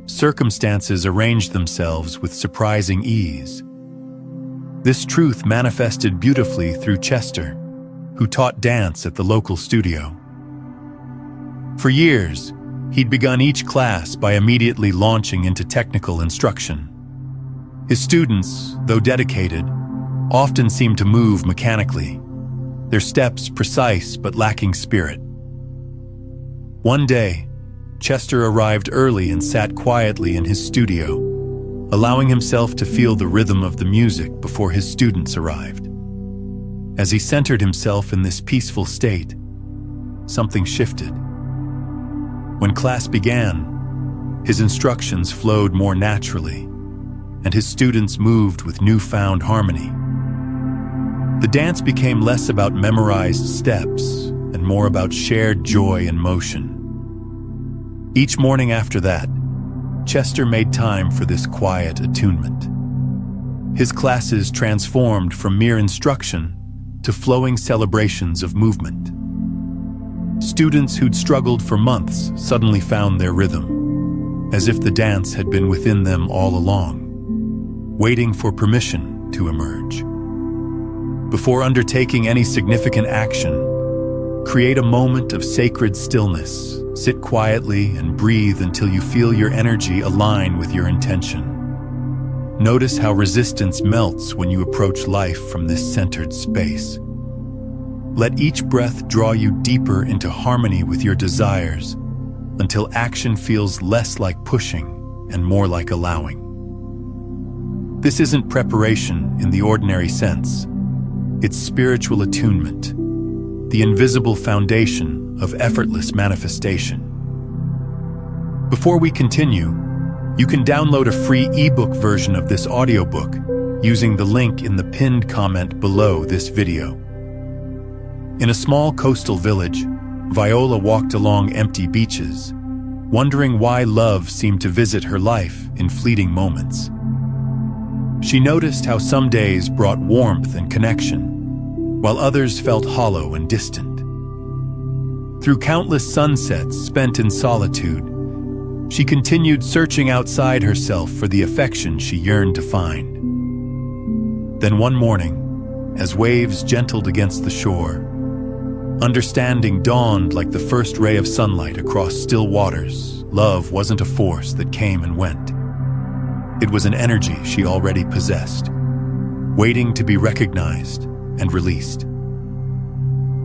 circumstances arrange themselves with surprising ease. This truth manifested beautifully through Chester, who taught dance at the local studio. For years, he'd begun each class by immediately launching into technical instruction. His students, though dedicated, often seemed to move mechanically, their steps precise but lacking spirit. One day, Chester arrived early and sat quietly in his studio, allowing himself to feel the rhythm of the music before his students arrived. As he centered himself in this peaceful state, something shifted. When class began, his instructions flowed more naturally, and his students moved with newfound harmony. The dance became less about memorized steps and more about shared joy and motion. Each morning after that, Chester made time for this quiet attunement. His classes transformed from mere instruction to flowing celebrations of movement. Students who'd struggled for months suddenly found their rhythm, as if the dance had been within them all along, waiting for permission to emerge. Before undertaking any significant action, create a moment of sacred stillness. Sit quietly and breathe until you feel your energy align with your intention. Notice how resistance melts when you approach life from this centered space. Let each breath draw you deeper into harmony with your desires until action feels less like pushing and more like allowing. This isn't preparation in the ordinary sense. It's spiritual attunement, the invisible foundation of effortless manifestation. Before we continue, you can download a free ebook version of this audiobook using the link in the pinned comment below this video. In a small coastal village, Viola walked along empty beaches, wondering why love seemed to visit her life in fleeting moments. She noticed how some days brought warmth and connection, while others felt hollow and distant. Through countless sunsets spent in solitude, she continued searching outside herself for the affection she yearned to find. Then one morning, as waves gentled against the shore, understanding dawned like the first ray of sunlight across still waters. Love wasn't a force that came and went. It was an energy she already possessed, waiting to be recognized and released.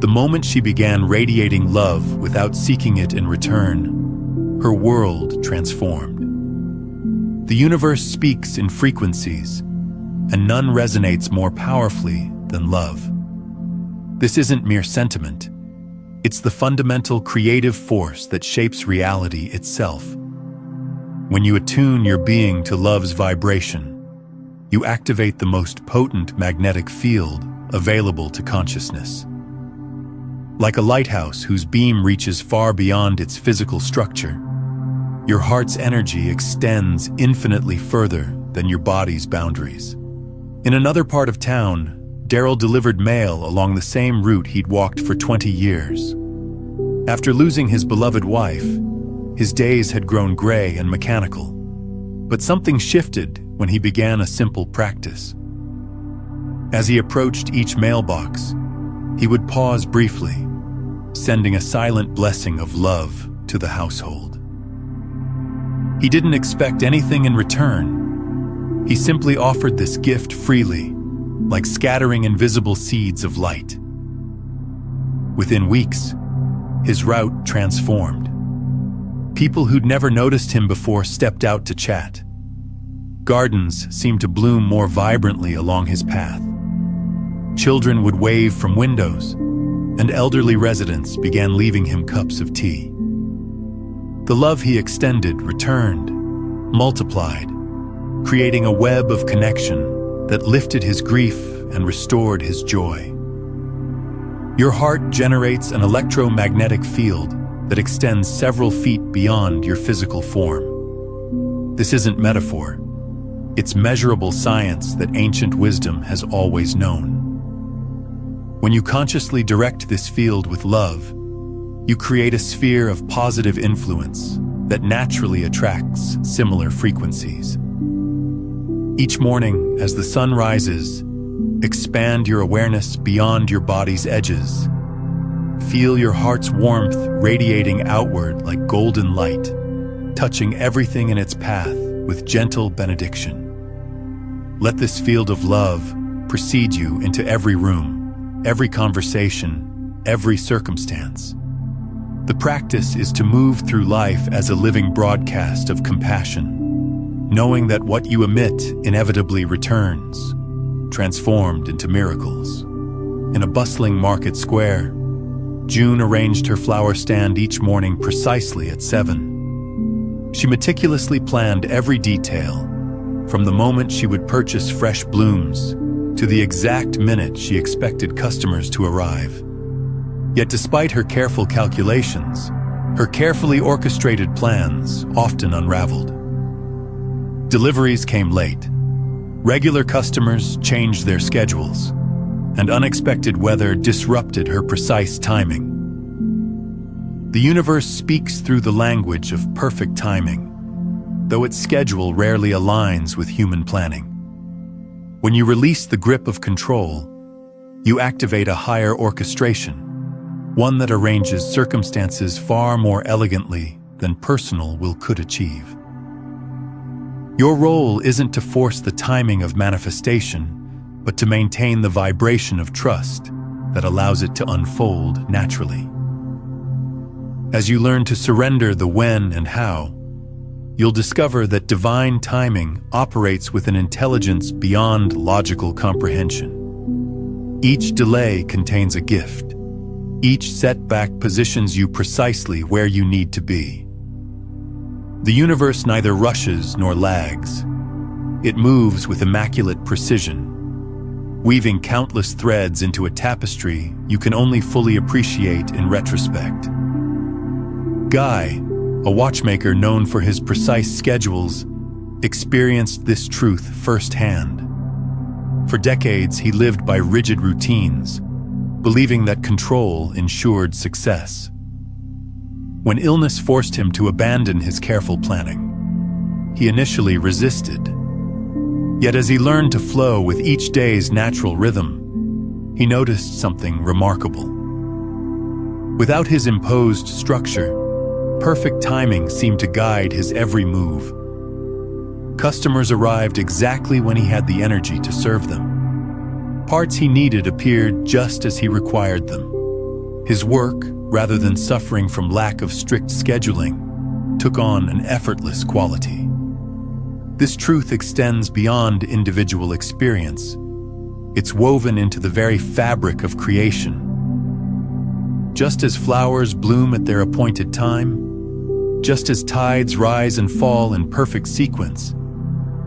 The moment she began radiating love without seeking it in return, her world transformed. The universe speaks in frequencies, and none resonates more powerfully than love. This isn't mere sentiment. It's the fundamental creative force that shapes reality itself. When you attune your being to love's vibration, you activate the most potent magnetic field available to consciousness. Like a lighthouse whose beam reaches far beyond its physical structure, your heart's energy extends infinitely further than your body's boundaries. In another part of town, Daryl delivered mail along the same route he'd walked for 20 years. After losing his beloved wife, his days had grown gray and mechanical. But something shifted when he began a simple practice. As he approached each mailbox, he would pause briefly, sending a silent blessing of love to the household. He didn't expect anything in return. He simply offered this gift freely, like scattering invisible seeds of light. Within weeks, his route transformed. People who'd never noticed him before stepped out to chat. Gardens seemed to bloom more vibrantly along his path. Children would wave from windows, and elderly residents began leaving him cups of tea. The love he extended returned, multiplied, creating a web of connection that lifted his grief and restored his joy. Your heart generates an electromagnetic field that extends several feet beyond your physical form. This isn't metaphor. It's measurable science that ancient wisdom has always known. When you consciously direct this field with love, you create a sphere of positive influence that naturally attracts similar frequencies. Each morning, as the sun rises, expand your awareness beyond your body's edges. Feel your heart's warmth radiating outward like golden light, touching everything in its path with gentle benediction. Let this field of love precede you into every room, every conversation, every circumstance. The practice is to move through life as a living broadcast of compassion, knowing that what you emit inevitably returns, transformed into miracles. In a bustling market square, June arranged her flower stand each morning precisely at 7. She meticulously planned every detail, from the moment she would purchase fresh blooms to the exact minute she expected customers to arrive. Yet despite her careful calculations, her carefully orchestrated plans often unraveled. Deliveries came late. Regular customers changed their schedules, and unexpected weather disrupted her precise timing. The universe speaks through the language of perfect timing, though its schedule rarely aligns with human planning. When you release the grip of control, you activate a higher orchestration, one that arranges circumstances far more elegantly than personal will could achieve. Your role isn't to force the timing of manifestation, but to maintain the vibration of trust that allows it to unfold naturally. As you learn to surrender the when and how, you'll discover that divine timing operates with an intelligence beyond logical comprehension. Each delay contains a gift. Each setback positions you precisely where you need to be. The universe neither rushes nor lags. It moves with immaculate precision, weaving countless threads into a tapestry you can only fully appreciate in retrospect. Guy, a watchmaker known for his precise schedules, experienced this truth firsthand. For decades, he lived by rigid routines, believing that control ensured success. When illness forced him to abandon his careful planning, he initially resisted. Yet as he learned to flow with each day's natural rhythm, he noticed something remarkable. Without his imposed structure, perfect timing seemed to guide his every move. Customers arrived exactly when he had the energy to serve them. Parts he needed appeared just as he required them. His work, rather than suffering from lack of strict scheduling, took on an effortless quality. This truth extends beyond individual experience. It's woven into the very fabric of creation. Just as flowers bloom at their appointed time, just as tides rise and fall in perfect sequence,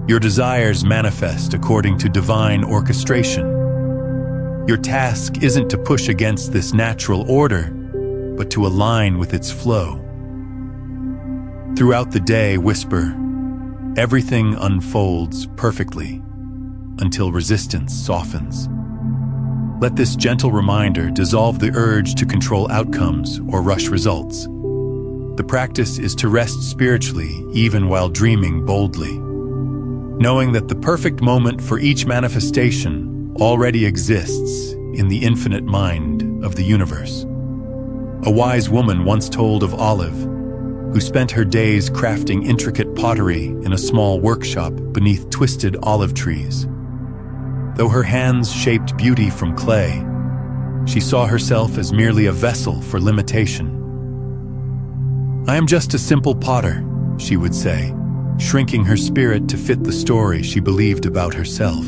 your desires manifest according to divine orchestration. Your task isn't to push against this natural order, but to align with its flow. Throughout the day, whisper, "Everything unfolds perfectly," until resistance softens. Let this gentle reminder dissolve the urge to control outcomes or rush results. The practice is to rest spiritually even while dreaming boldly, knowing that the perfect moment for each manifestation already exists in the infinite mind of the universe. A wise woman once told of Olive, who spent her days crafting intricate pottery in a small workshop beneath twisted olive trees. Though her hands shaped beauty from clay, she saw herself as merely a vessel for limitation. "I am just a simple potter," she would say, shrinking her spirit to fit the story she believed about herself.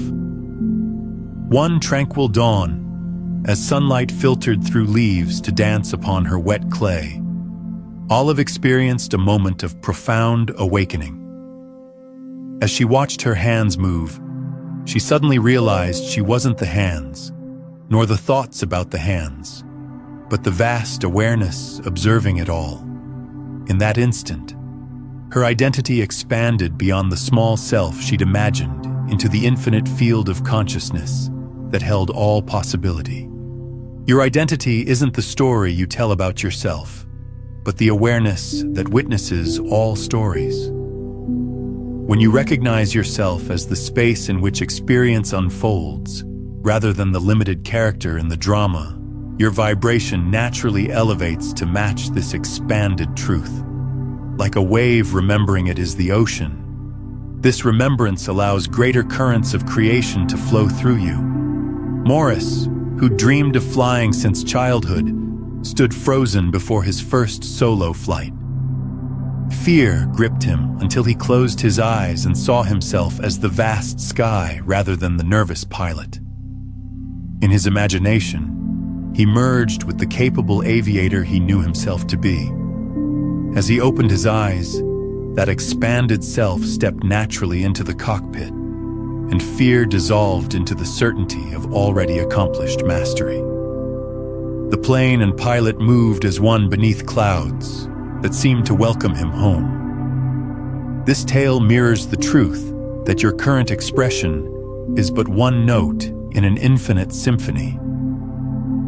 One tranquil dawn, as sunlight filtered through leaves to dance upon her wet clay, Olive experienced a moment of profound awakening. As she watched her hands move, she suddenly realized she wasn't the hands, nor the thoughts about the hands, but the vast awareness observing it all. In that instant, her identity expanded beyond the small self she'd imagined into the infinite field of consciousness that held all possibility. Your identity isn't the story you tell about yourself, but the awareness that witnesses all stories. When you recognize yourself as the space in which experience unfolds, rather than the limited character in the drama, your vibration naturally elevates to match this expanded truth. Like a wave remembering it is the ocean, this remembrance allows greater currents of creation to flow through you. Morris, who dreamed of flying since childhood, stood frozen before his first solo flight. Fear gripped him until he closed his eyes and saw himself as the vast sky rather than the nervous pilot. In his imagination, he merged with the capable aviator he knew himself to be. As he opened his eyes, that expanded self stepped naturally into the cockpit, and fear dissolved into the certainty of already accomplished mastery. The plane and pilot moved as one beneath clouds that seemed to welcome him home. This tale mirrors the truth that your current expression is but one note in an infinite symphony.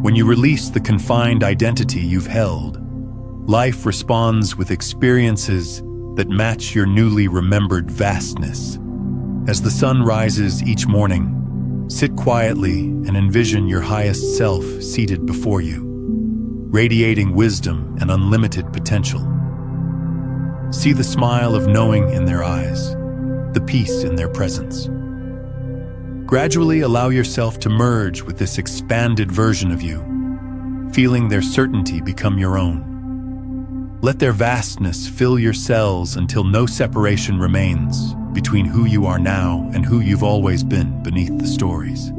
When you release the confined identity you've held, life responds with experiences that match your newly remembered vastness. As the sun rises each morning, sit quietly and envision your highest self seated before you, radiating wisdom and unlimited potential. See the smile of knowing in their eyes, the peace in their presence. Gradually allow yourself to merge with this expanded version of you, feeling their certainty become your own. Let their vastness fill your cells until no separation remains between who you are now and who you've always been beneath the stories.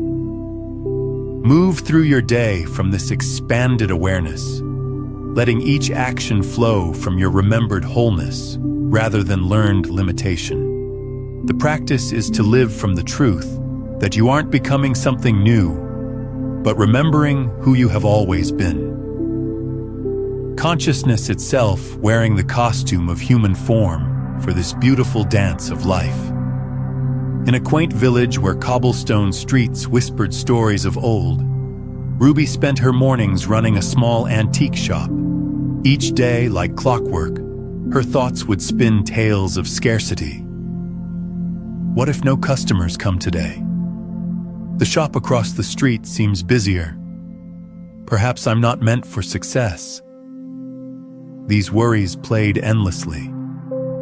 Move through your day from this expanded awareness, letting each action flow from your remembered wholeness rather than learned limitation. The practice is to live from the truth that you aren't becoming something new, but remembering who you have always been. Consciousness itself wearing the costume of human form for this beautiful dance of life. In a quaint village where cobblestone streets whispered stories of old, Ruby spent her mornings running a small antique shop. Each day, like clockwork, her thoughts would spin tales of scarcity. What if no customers come today? The shop across the street seems busier. Perhaps I'm not meant for success. These worries played endlessly,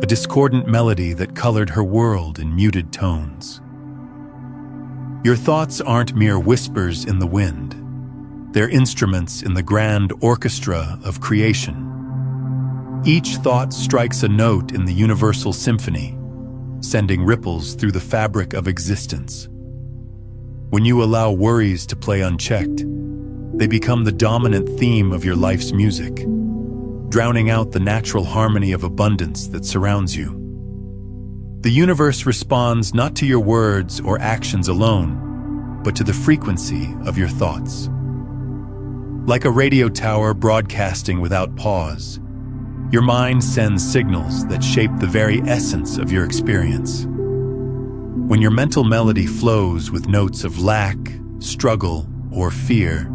a discordant melody that colored her world in muted tones. Your thoughts aren't mere whispers in the wind. They're instruments in the grand orchestra of creation. Each thought strikes a note in the universal symphony, sending ripples through the fabric of existence. When you allow worries to play unchecked, they become the dominant theme of your life's music, drowning out the natural harmony of abundance that surrounds you. The universe responds not to your words or actions alone, but to the frequency of your thoughts. Like a radio tower broadcasting without pause, your mind sends signals that shape the very essence of your experience. When your mental melody flows with notes of lack, struggle, or fear,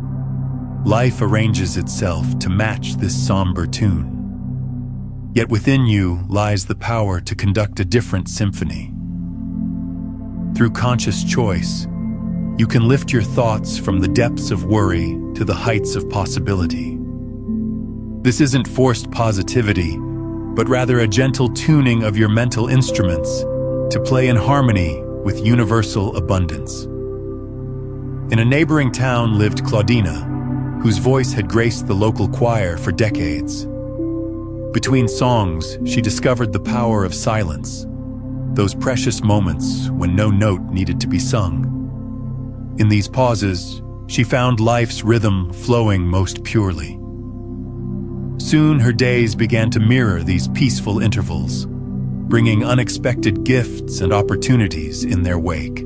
life arranges itself to match this somber tune. Yet within you lies the power to conduct a different symphony. Through conscious choice, you can lift your thoughts from the depths of worry to the heights of possibility. This isn't forced positivity, but rather a gentle tuning of your mental instruments to play in harmony with universal abundance. In a neighboring town lived Claudina, whose voice had graced the local choir for decades. Between songs, she discovered the power of silence, those precious moments when no note needed to be sung. In these pauses, she found life's rhythm flowing most purely. Soon her days began to mirror these peaceful intervals, bringing unexpected gifts and opportunities in their wake.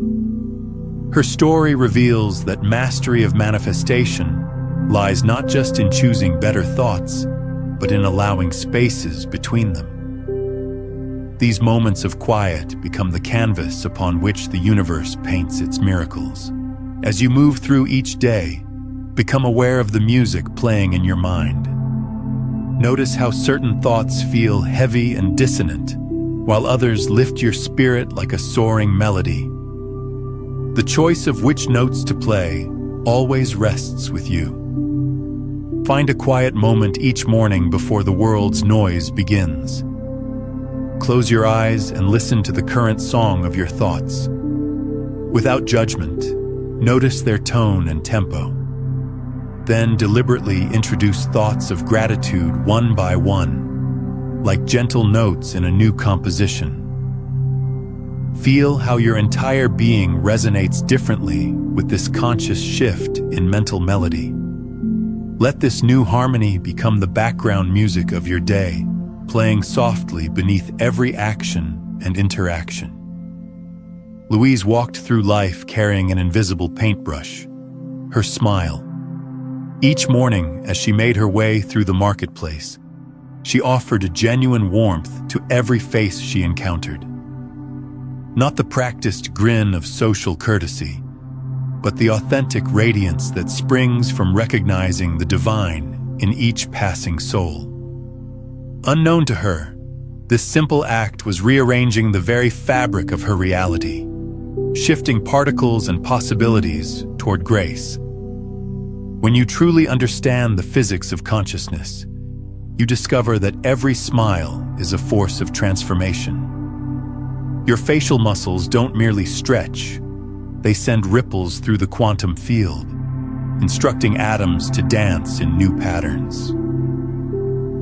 Her story reveals that mastery of manifestation lies not just in choosing better thoughts, but in allowing spaces between them. These moments of quiet become the canvas upon which the universe paints its miracles. As you move through each day, become aware of the music playing in your mind. Notice how certain thoughts feel heavy and dissonant, while others lift your spirit like a soaring melody. The choice of which notes to play always rests with you. Find a quiet moment each morning before the world's noise begins. Close your eyes and listen to the current song of your thoughts. Without judgment, notice their tone and tempo. Then deliberately introduce thoughts of gratitude one by one, like gentle notes in a new composition. Feel how your entire being resonates differently with this conscious shift in mental melody. Let this new harmony become the background music of your day, playing softly beneath every action and interaction. Louise walked through life carrying an invisible paintbrush, her smile. Each morning, as she made her way through the marketplace, she offered a genuine warmth to every face she encountered. Not the practiced grin of social courtesy, but the authentic radiance that springs from recognizing the divine in each passing soul. Unknown to her, this simple act was rearranging the very fabric of her reality, shifting particles and possibilities toward grace. When you truly understand the physics of consciousness, you discover that every smile is a force of transformation. Your facial muscles don't merely stretch, they send ripples through the quantum field, instructing atoms to dance in new patterns.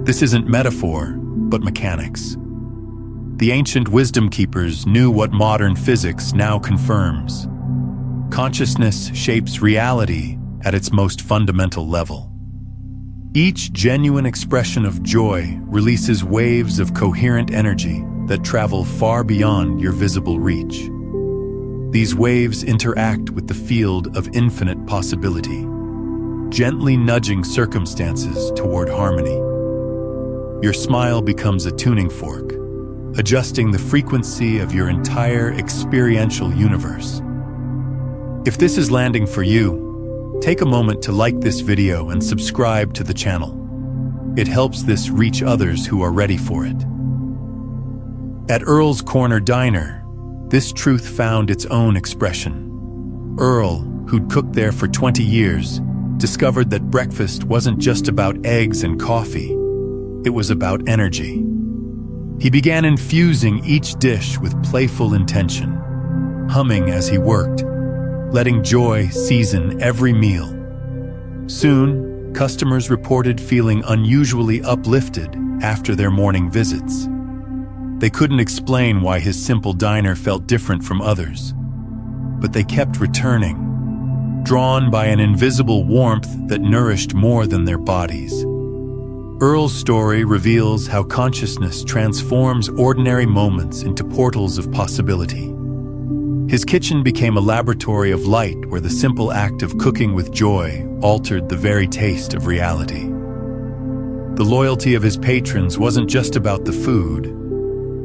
This isn't metaphor, but mechanics. The ancient wisdom keepers knew what modern physics now confirms. Consciousness shapes reality at its most fundamental level. Each genuine expression of joy releases waves of coherent energy that travel far beyond your visible reach. These waves interact with the field of infinite possibility, gently nudging circumstances toward harmony. Your smile becomes a tuning fork, adjusting the frequency of your entire experiential universe. If this is landing for you, take a moment to like this video and subscribe to the channel. It helps this reach others who are ready for it. At Earl's Corner Diner, this truth found its own expression. Earl, who'd cooked there for 20 years, discovered that breakfast wasn't just about eggs and coffee, it was about energy. He began infusing each dish with playful intention, humming as he worked, letting joy season every meal. Soon, customers reported feeling unusually uplifted after their morning visits. They couldn't explain why his simple diner felt different from others, but they kept returning, drawn by an invisible warmth that nourished more than their bodies. Earl's story reveals how consciousness transforms ordinary moments into portals of possibility. His kitchen became a laboratory of light where the simple act of cooking with joy altered the very taste of reality. The loyalty of his patrons wasn't just about the food,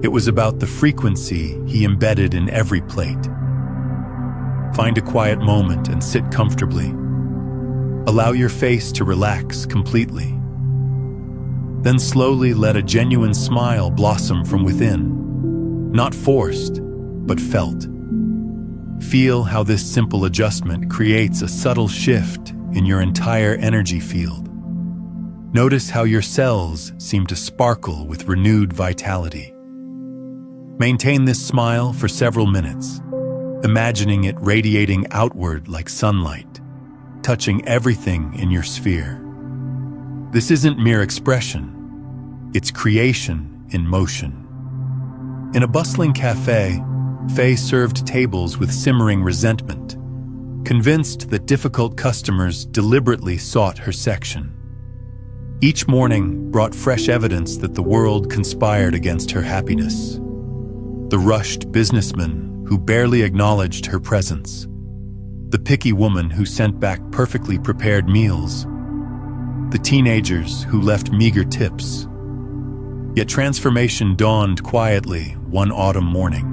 it was about the frequency he embedded in every plate. Find a quiet moment and sit comfortably. Allow your face to relax completely. Then slowly let a genuine smile blossom from within, not forced, but felt. Feel how this simple adjustment creates a subtle shift in your entire energy field. Notice how your cells seem to sparkle with renewed vitality. Maintain this smile for several minutes, imagining it radiating outward like sunlight, touching everything in your sphere. This isn't mere expression, it's creation in motion. In a bustling cafe, Faye served tables with simmering resentment, convinced that difficult customers deliberately sought her section. Each morning brought fresh evidence that the world conspired against her happiness. The rushed businessman who barely acknowledged her presence. The picky woman who sent back perfectly prepared meals. The teenagers who left meager tips. Yet transformation dawned quietly one autumn morning.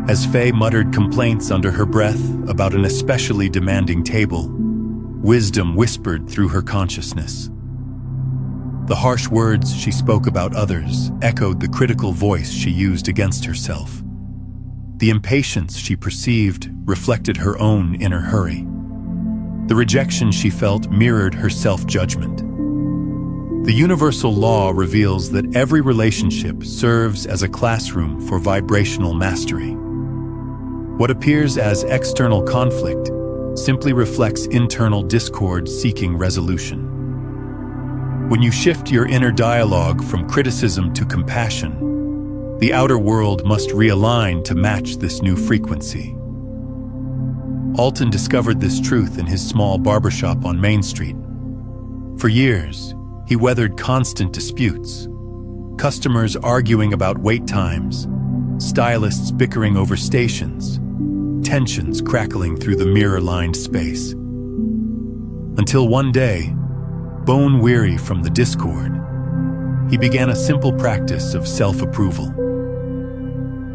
As Faye muttered complaints under her breath about an especially demanding table, wisdom whispered through her consciousness. The harsh words she spoke about others echoed the critical voice she used against herself. The impatience she perceived reflected her own inner hurry. The rejection she felt mirrored her self-judgment. The universal law reveals that every relationship serves as a classroom for vibrational mastery. What appears as external conflict simply reflects internal discord seeking resolution. When you shift your inner dialogue from criticism to compassion, the outer world must realign to match this new frequency. Alton discovered this truth in his small barbershop on Main Street. For years, he weathered constant disputes, customers arguing about wait times, stylists bickering over stations, tensions crackling through the mirror-lined space. Until one day, bone-weary from the discord, he began a simple practice of self-approval.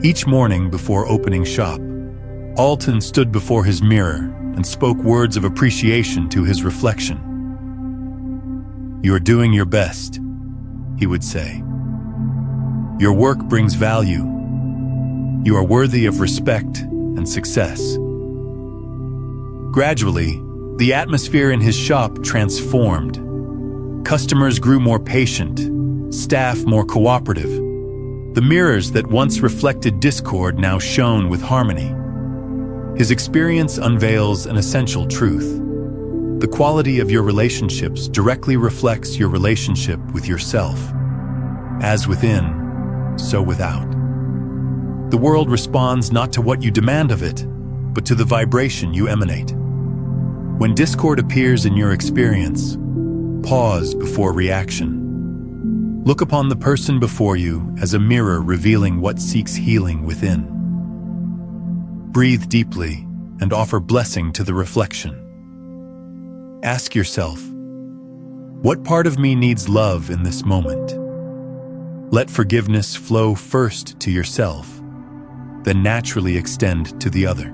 Each morning before opening shop, Alton stood before his mirror and spoke words of appreciation to his reflection. "You're doing your best," he would say. "Your work brings value. You are worthy of respect and success." Gradually, the atmosphere in his shop transformed. Customers grew more patient, staff more cooperative. The mirrors that once reflected discord now shone with harmony. His experience unveils an essential truth. The quality of your relationships directly reflects your relationship with yourself. As within, so without. The world responds not to what you demand of it, but to the vibration you emanate. When discord appears in your experience, pause before reaction. Look upon the person before you as a mirror revealing what seeks healing within. Breathe deeply and offer blessing to the reflection. Ask yourself, what part of me needs love in this moment? Let forgiveness flow first to yourself, then naturally extend to the other.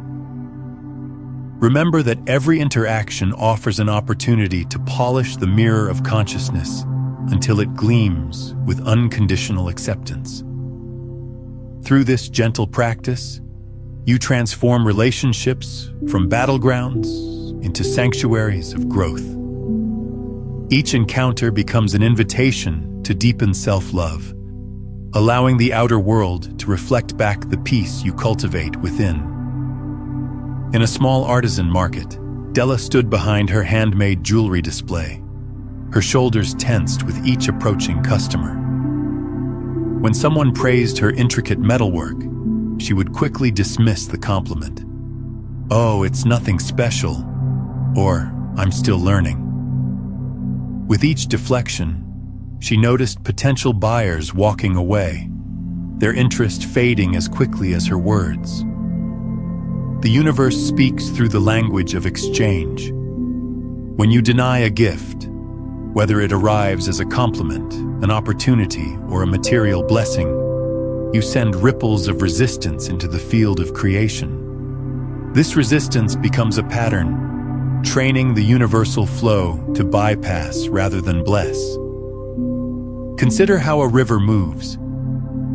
Remember that every interaction offers an opportunity to polish the mirror of consciousness until it gleams with unconditional acceptance. Through this gentle practice, you transform relationships from battlegrounds into sanctuaries of growth. Each encounter becomes an invitation to deepen self-love, allowing the outer world to reflect back the peace you cultivate within. In a small artisan market, Della stood behind her handmade jewelry display, her shoulders tensed with each approaching customer. When someone praised her intricate metalwork, she would quickly dismiss the compliment. "Oh, it's nothing special," or "I'm still learning." With each deflection, she noticed potential buyers walking away, their interest fading as quickly as her words. The universe speaks through the language of exchange. When you deny a gift, whether it arrives as a compliment, an opportunity, or a material blessing, you send ripples of resistance into the field of creation. This resistance becomes a pattern, training the universal flow to bypass rather than bless. Consider how a river moves.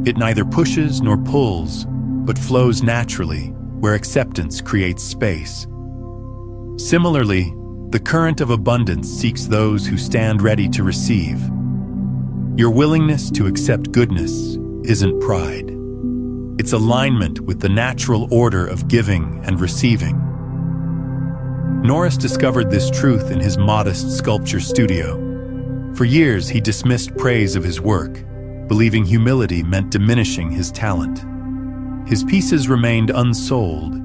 It neither pushes nor pulls, but flows naturally, where acceptance creates space. Similarly, the current of abundance seeks those who stand ready to receive. Your willingness to accept goodness isn't pride. It's alignment with the natural order of giving and receiving. Norris discovered this truth in his modest sculpture studio. For years, he dismissed praise of his work, believing humility meant diminishing his talent. His pieces remained unsold,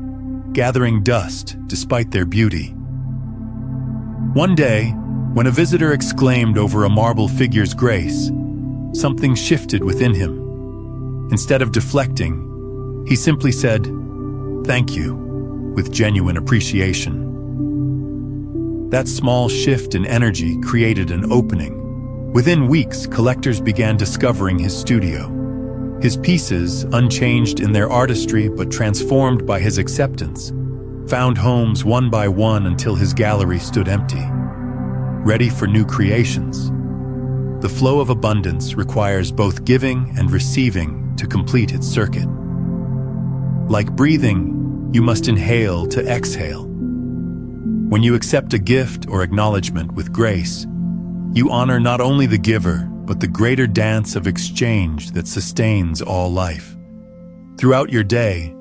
gathering dust despite their beauty. One day, when a visitor exclaimed over a marble figure's grace, something shifted within him. Instead of deflecting, he simply said, "Thank you," with genuine appreciation. That small shift in energy created an opening. Within weeks, collectors began discovering his studio. His pieces, unchanged in their artistry but transformed by his acceptance, found homes one by one until his gallery stood empty, ready for new creations. The flow of abundance requires both giving and receiving to complete its circuit. Like breathing, you must inhale to exhale. When you accept a gift or acknowledgement with grace, you honor not only the giver, but the greater dance of exchange that sustains all life. Throughout your day,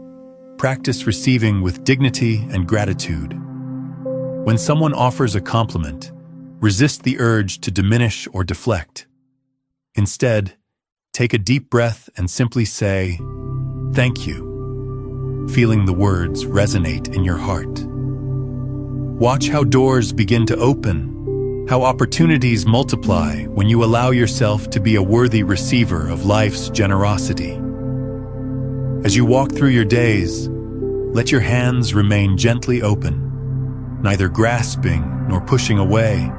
practice receiving with dignity and gratitude. When someone offers a compliment, resist the urge to diminish or deflect. Instead, take a deep breath and simply say, "Thank you," feeling the words resonate in your heart. Watch how doors begin to open, how opportunities multiply when you allow yourself to be a worthy receiver of life's generosity. As you walk through your days, let your hands remain gently open, neither grasping nor pushing away,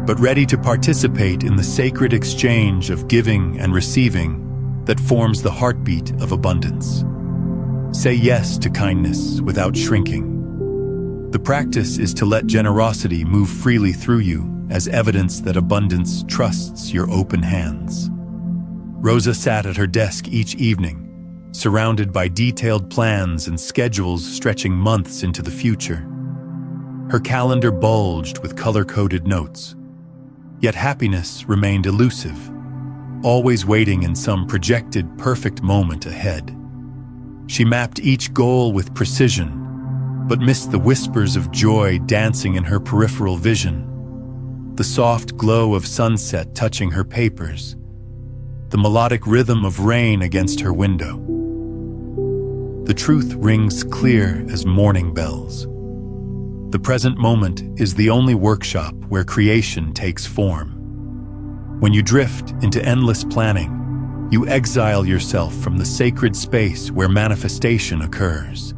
but ready to participate in the sacred exchange of giving and receiving that forms the heartbeat of abundance. Say yes to kindness without shrinking. The practice is to let generosity move freely through you as evidence that abundance trusts your open hands. Rosa sat at her desk each evening, surrounded by detailed plans and schedules stretching months into the future. Her calendar bulged with color-coded notes. Yet happiness remained elusive, always waiting in some projected perfect moment ahead. She mapped each goal with precision, but missed the whispers of joy dancing in her peripheral vision. The soft glow of sunset touching her papers, the melodic rhythm of rain against her window. The truth rings clear as morning bells. The present moment is the only workshop where creation takes form. When you drift into endless planning, you exile yourself from the sacred space where manifestation occurs.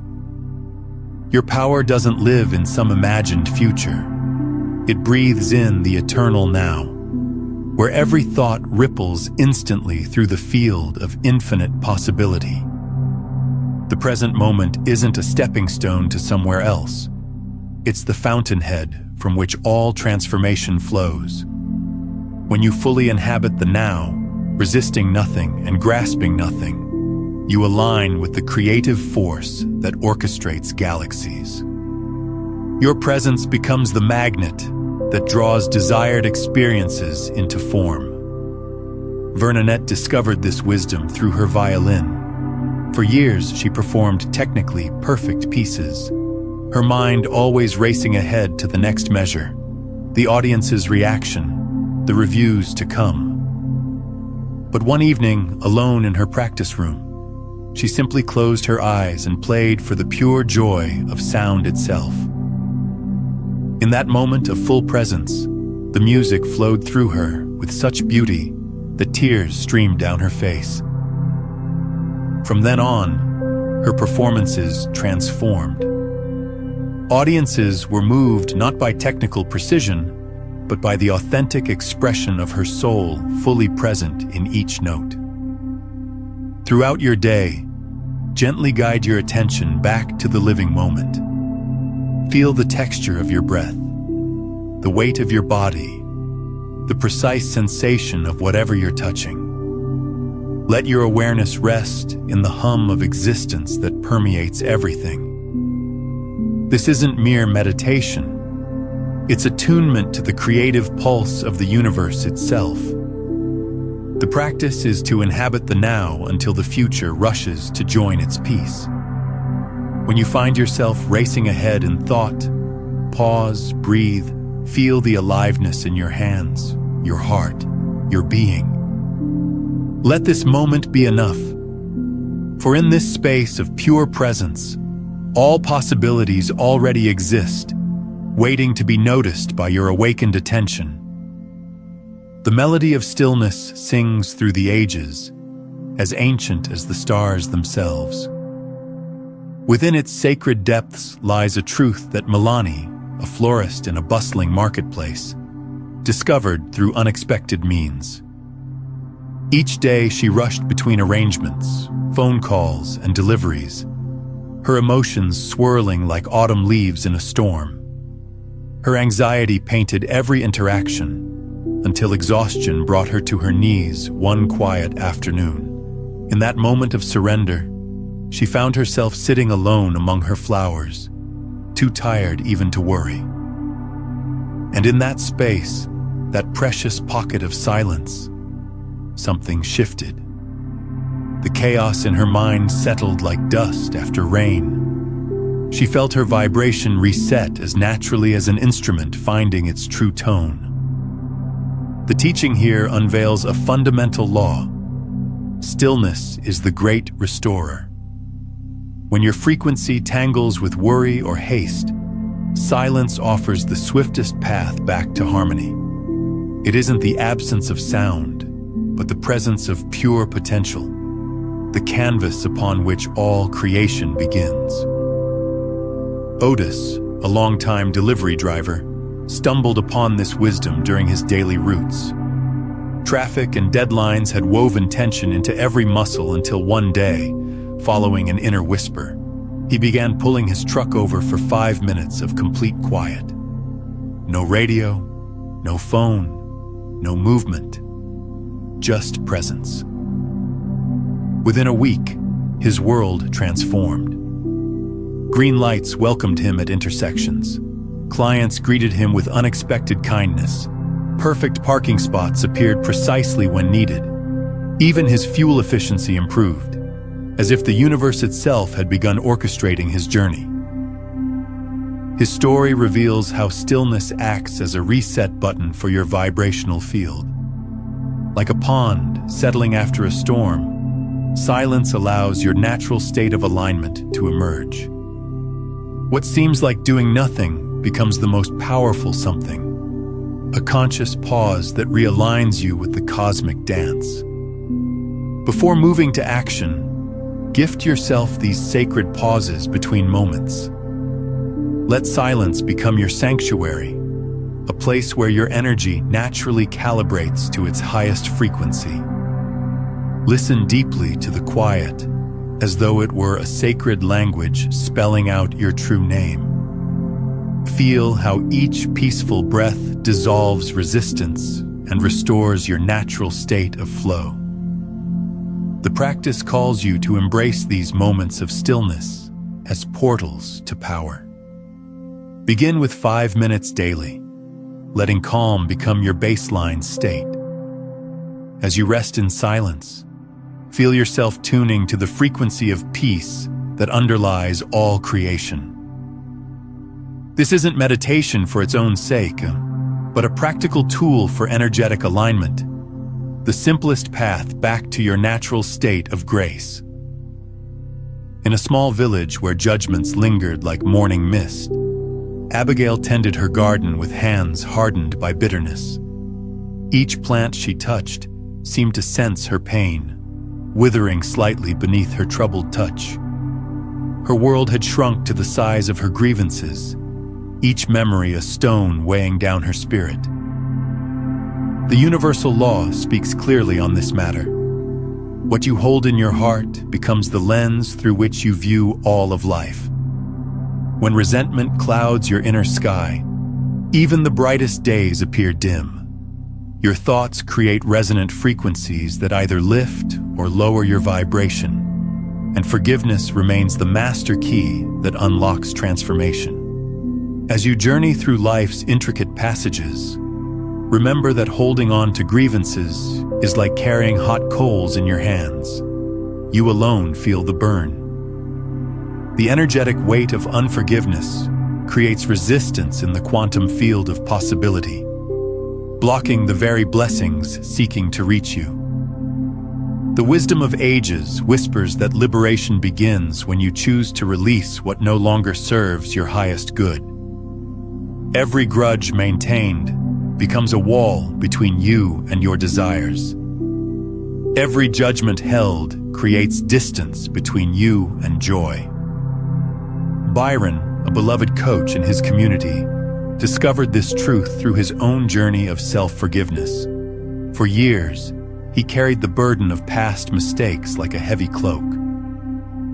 Your power doesn't live in some imagined future. It breathes in the eternal now, where every thought ripples instantly through the field of infinite possibility. The present moment isn't a stepping stone to somewhere else. It's the fountainhead from which all transformation flows. When you fully inhabit the now, resisting nothing and grasping nothing, you align with the creative force that orchestrates galaxies. Your presence becomes the magnet that draws desired experiences into form. Vernonette discovered this wisdom through her violin. For years, she performed technically perfect pieces, her mind always racing ahead to the next measure, the audience's reaction, the reviews to come. But one evening, alone in her practice room, she simply closed her eyes and played for the pure joy of sound itself. In that moment of full presence, the music flowed through her with such beauty that tears streamed down her face. From then on, her performances transformed. Audiences were moved not by technical precision, but by the authentic expression of her soul fully present in each note. Throughout your day, gently guide your attention back to the living moment. Feel the texture of your breath, the weight of your body, the precise sensation of whatever you're touching. Let your awareness rest in the hum of existence that permeates everything. This isn't mere meditation. It's attunement to the creative pulse of the universe itself. The practice is to inhabit the now until the future rushes to join its peace. When you find yourself racing ahead in thought, pause, breathe, feel the aliveness in your hands, your heart, your being. Let this moment be enough. For in this space of pure presence, All possibilities already exist, waiting to be noticed by your awakened attention. The melody of stillness sings through the ages, as ancient as the stars themselves. Within its sacred depths lies a truth that Milani, a florist in a bustling marketplace, discovered through unexpected means. Each day she rushed between arrangements, phone calls, and deliveries, her emotions swirling like autumn leaves in a storm. Her anxiety painted every interaction, until exhaustion brought her to her knees one quiet afternoon. In that moment of surrender, she found herself sitting alone among her flowers, too tired even to worry. And in that space, that precious pocket of silence, something shifted. The chaos in her mind settled like dust after rain. She felt her vibration reset as naturally as an instrument finding its true tone. The teaching here unveils a fundamental law. Stillness is the great restorer. When your frequency tangles with worry or haste, silence offers the swiftest path back to harmony. It isn't the absence of sound, but the presence of pure potential, the canvas upon which all creation begins. Otis, a longtime delivery driver, stumbled upon this wisdom during his daily routes. Traffic and deadlines had woven tension into every muscle until one day, following an inner whisper, he began pulling his truck over for 5 minutes of complete quiet. No radio, no phone, no movement, just presence. Within a week, his world transformed. Green lights welcomed him at intersections. Clients greeted him with unexpected kindness. Perfect parking spots appeared precisely when needed. Even his fuel efficiency improved, as if the universe itself had begun orchestrating his journey. His story reveals how stillness acts as a reset button for your vibrational field. Like a pond settling after a storm, silence allows your natural state of alignment to emerge. What seems like doing nothing becomes the most powerful something, a conscious pause that realigns you with the cosmic dance. Before moving to action, gift yourself these sacred pauses between moments. Let silence become your sanctuary, a place where your energy naturally calibrates to its highest frequency. Listen deeply to the quiet, as though it were a sacred language spelling out your true name. Feel how each peaceful breath dissolves resistance and restores your natural state of flow. The practice calls you to embrace these moments of stillness as portals to power. Begin with 5 minutes daily, letting calm become your baseline state. As you rest in silence, feel yourself tuning to the frequency of peace that underlies all creation. This isn't meditation for its own sake, but a practical tool for energetic alignment, the simplest path back to your natural state of grace. In a small village where judgments lingered like morning mist, Abigail tended her garden with hands hardened by bitterness. Each plant she touched seemed to sense her pain, withering slightly beneath her troubled touch. Her world had shrunk to the size of her grievances, each memory a stone weighing down her spirit. The universal law speaks clearly on this matter. What you hold in your heart becomes the lens through which you view all of life. When resentment clouds your inner sky, even the brightest days appear dim. Your thoughts create resonant frequencies that either lift or lower your vibration, and forgiveness remains the master key that unlocks transformation. As you journey through life's intricate passages, remember that holding on to grievances is like carrying hot coals in your hands. You alone feel the burn. The energetic weight of unforgiveness creates resistance in the quantum field of possibility, blocking the very blessings seeking to reach you. The wisdom of ages whispers that liberation begins when you choose to release what no longer serves your highest good. Every grudge maintained becomes a wall between you and your desires. Every judgment held creates distance between you and joy. Byron, a beloved coach in his community, discovered this truth through his own journey of self-forgiveness. For years, he carried the burden of past mistakes like a heavy cloak.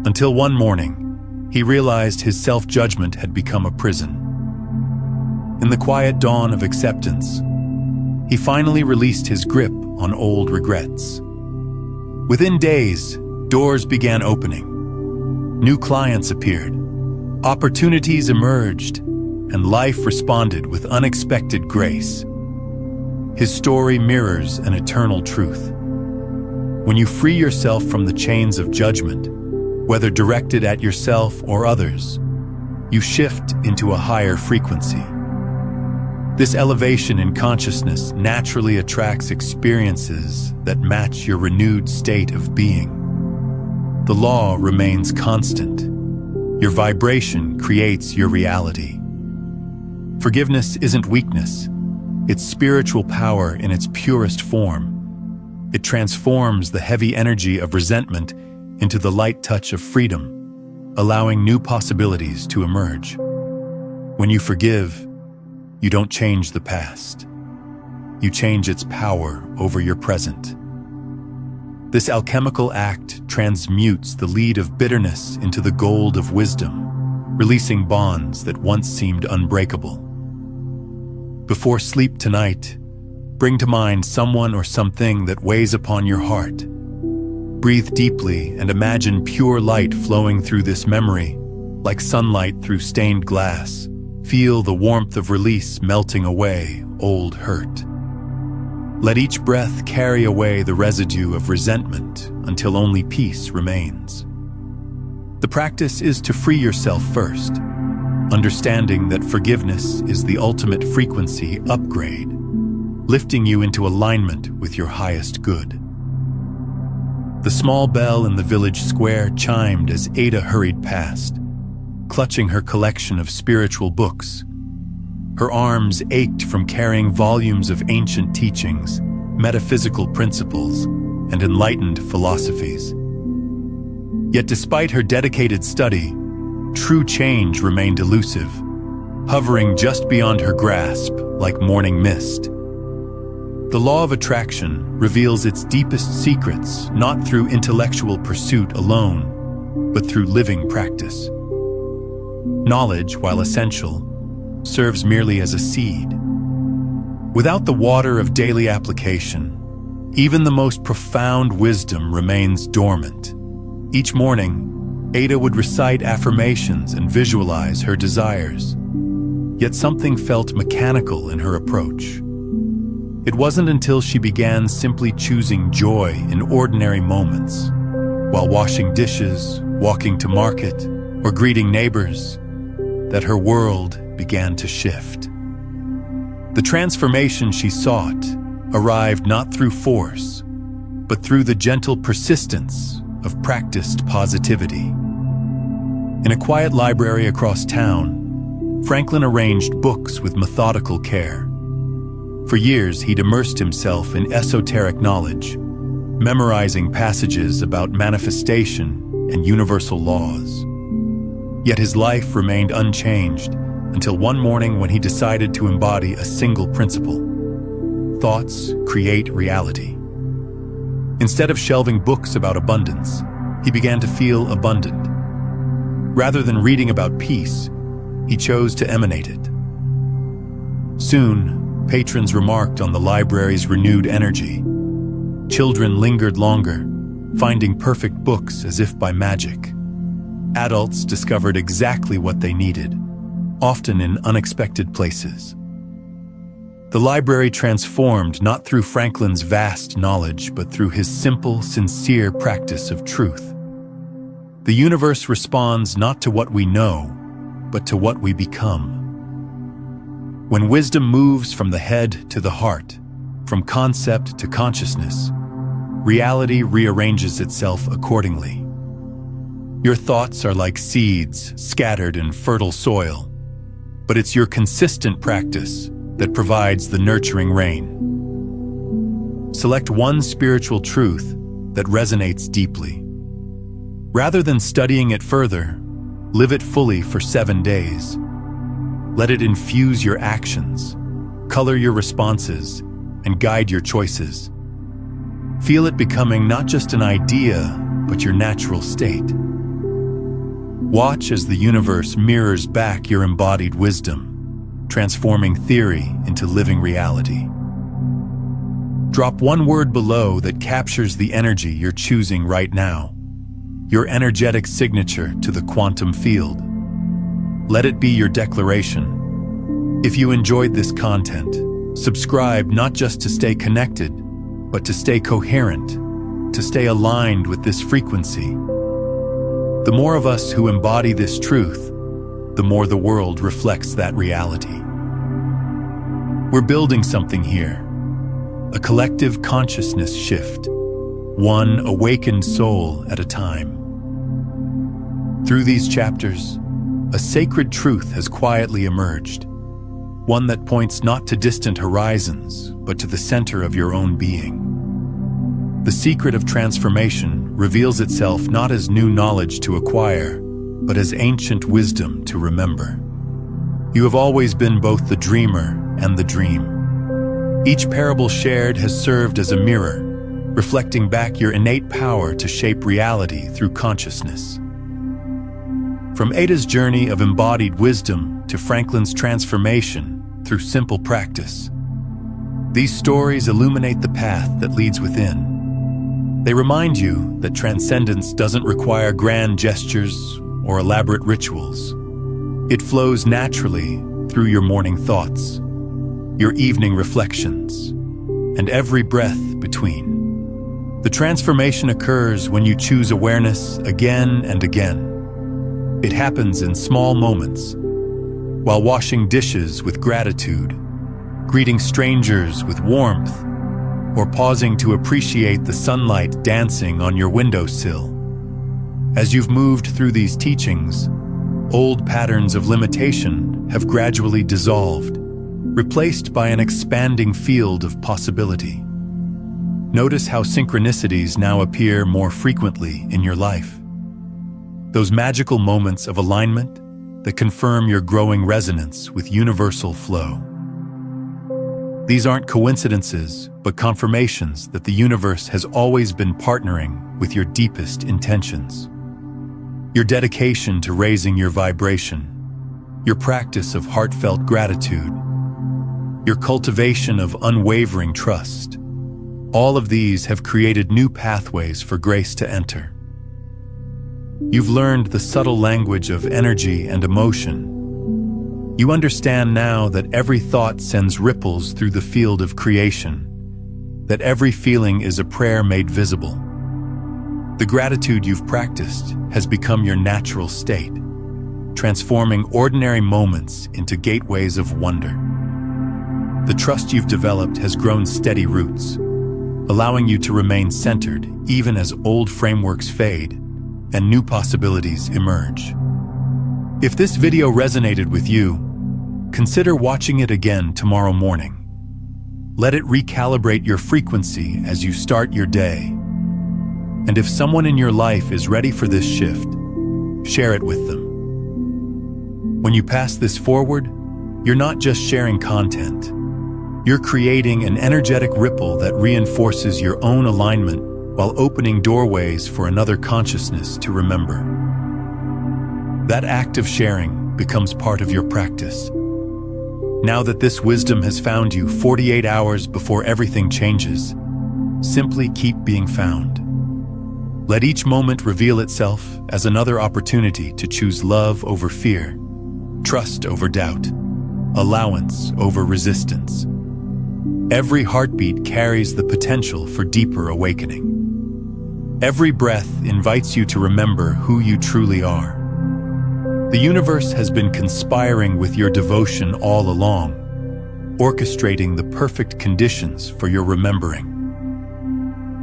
Until one morning, he realized his self-judgment had become a prison. In the quiet dawn of acceptance, he finally released his grip on old regrets. Within days, doors began opening. New clients appeared, opportunities emerged, and life responded with unexpected grace. His story mirrors an eternal truth. When you free yourself from the chains of judgment, whether directed at yourself or others, you shift into a higher frequency. This elevation in consciousness naturally attracts experiences that match your renewed state of being. The law remains constant. Your vibration creates your reality. Forgiveness isn't weakness. It's spiritual power in its purest form. It transforms the heavy energy of resentment into the light touch of freedom, allowing new possibilities to emerge. When you forgive, you don't change the past. You change its power over your present. This alchemical act transmutes the lead of bitterness into the gold of wisdom, releasing bonds that once seemed unbreakable. Before sleep tonight, bring to mind someone or something that weighs upon your heart. Breathe deeply and imagine pure light flowing through this memory, like sunlight through stained glass. Feel the warmth of release melting away old hurt. Let each breath carry away the residue of resentment until only peace remains. The practice is to free yourself first, understanding that forgiveness is the ultimate frequency upgrade, lifting you into alignment with your highest good. The small bell in the village square chimed as Ada hurried past, clutching her collection of spiritual books. Her arms ached from carrying volumes of ancient teachings, metaphysical principles, and enlightened philosophies. Yet despite her dedicated study, true change remained elusive, hovering just beyond her grasp like morning mist. The law of attraction reveals its deepest secrets not through intellectual pursuit alone, but through living practice. Knowledge, while essential, serves merely as a seed. Without the water of daily application, even the most profound wisdom remains dormant. Each morning, Ada would recite affirmations and visualize her desires. Yet something felt mechanical in her approach. It wasn't until she began simply choosing joy in ordinary moments, while washing dishes, walking to market, or greeting neighbors, that her world began to shift. The transformation she sought arrived not through force, but through the gentle persistence of practiced positivity. In a quiet library across town, Franklin arranged books with methodical care. For years, he'd immersed himself in esoteric knowledge, memorizing passages about manifestation and universal laws. Yet his life remained unchanged until one morning when he decided to embody a single principle: thoughts create reality. Instead of shelving books about abundance, he began to feel abundant. Rather than reading about peace, he chose to emanate it. Soon, patrons remarked on the library's renewed energy. Children lingered longer, finding perfect books as if by magic. Adults discovered exactly what they needed, often in unexpected places. The library transformed not through Franklin's vast knowledge, but through his simple, sincere practice of truth. The universe responds not to what we know, but to what we become. When wisdom moves from the head to the heart, from concept to consciousness, reality rearranges itself accordingly. Your thoughts are like seeds scattered in fertile soil, but it's your consistent practice that provides the nurturing rain. Select one spiritual truth that resonates deeply. Rather than studying it further, live it fully for 7 days. Let it infuse your actions, color your responses, and guide your choices. Feel it becoming not just an idea, but your natural state. Watch as the universe mirrors back your embodied wisdom, transforming theory into living reality. Drop one word below that captures the energy you're choosing right now, your energetic signature to the quantum field. Let it be your declaration. If you enjoyed this content, subscribe not just to stay connected, but to stay coherent, to stay aligned with this frequency. The more of us who embody this truth, the more the world reflects that reality. We're building something here, a collective consciousness shift, one awakened soul at a time. Through these chapters, a sacred truth has quietly emerged, one that points not to distant horizons, but to the center of your own being. The secret of transformation reveals itself not as new knowledge to acquire, but as ancient wisdom to remember. You have always been both the dreamer and the dream. Each parable shared has served as a mirror, reflecting back your innate power to shape reality through consciousness. From Ada's journey of embodied wisdom to Franklin's transformation through simple practice, these stories illuminate the path that leads within. They remind you that transcendence doesn't require grand gestures or elaborate rituals. It flows naturally through your morning thoughts, your evening reflections, and every breath between. The transformation occurs when you choose awareness again and again. It happens in small moments, while washing dishes with gratitude, greeting strangers with warmth, or pausing to appreciate the sunlight dancing on your windowsill. As you've moved through these teachings, old patterns of limitation have gradually dissolved, replaced by an expanding field of possibility. Notice how synchronicities now appear more frequently in your life. Those magical moments of alignment that confirm your growing resonance with universal flow. These aren't coincidences, but confirmations that the universe has always been partnering with your deepest intentions. Your dedication to raising your vibration, your practice of heartfelt gratitude, your cultivation of unwavering trust, all of these have created new pathways for grace to enter. You've learned the subtle language of energy and emotion. You understand now that every thought sends ripples through the field of creation, that every feeling is a prayer made visible. The gratitude you've practiced has become your natural state, transforming ordinary moments into gateways of wonder. The trust you've developed has grown steady roots, allowing you to remain centered even as old frameworks fade and new possibilities emerge. If this video resonated with you, consider watching it again tomorrow morning. Let it recalibrate your frequency as you start your day. And if someone in your life is ready for this shift, share it with them. When you pass this forward, you're not just sharing content. You're creating an energetic ripple that reinforces your own alignment while opening doorways for another consciousness to remember. That act of sharing becomes part of your practice. Now that this wisdom has found you 48 hours before everything changes, simply keep being found. Let each moment reveal itself as another opportunity to choose love over fear, trust over doubt, allowance over resistance. Every heartbeat carries the potential for deeper awakening. Every breath invites you to remember who you truly are. The universe has been conspiring with your devotion all along, orchestrating the perfect conditions for your remembering.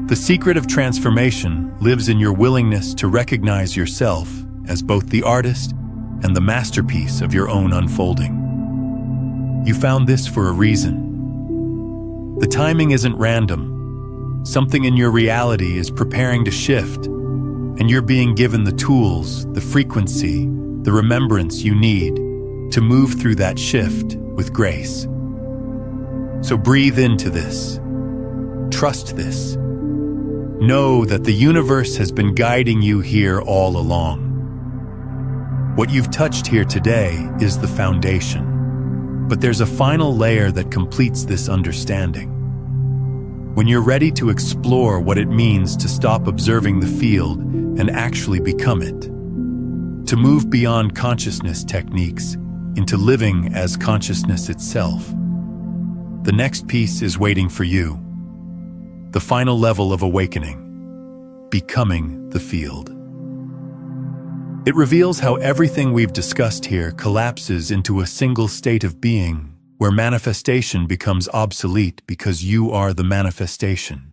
The secret of transformation lives in your willingness to recognize yourself as both the artist and the masterpiece of your own unfolding. You found this for a reason. The timing isn't random. Something in your reality is preparing to shift, and you're being given the tools, the frequency, the remembrance you need to move through that shift with grace. So breathe into this. Trust this. Know that the universe has been guiding you here all along. What you've touched here today is the foundation, but there's a final layer that completes this understanding. When you're ready to explore what it means to stop observing the field and actually become it, to move beyond consciousness techniques into living as consciousness itself, the next piece is waiting for you. The final level of awakening, becoming the field. It reveals how everything we've discussed here collapses into a single state of being where manifestation becomes obsolete because you are the manifestation.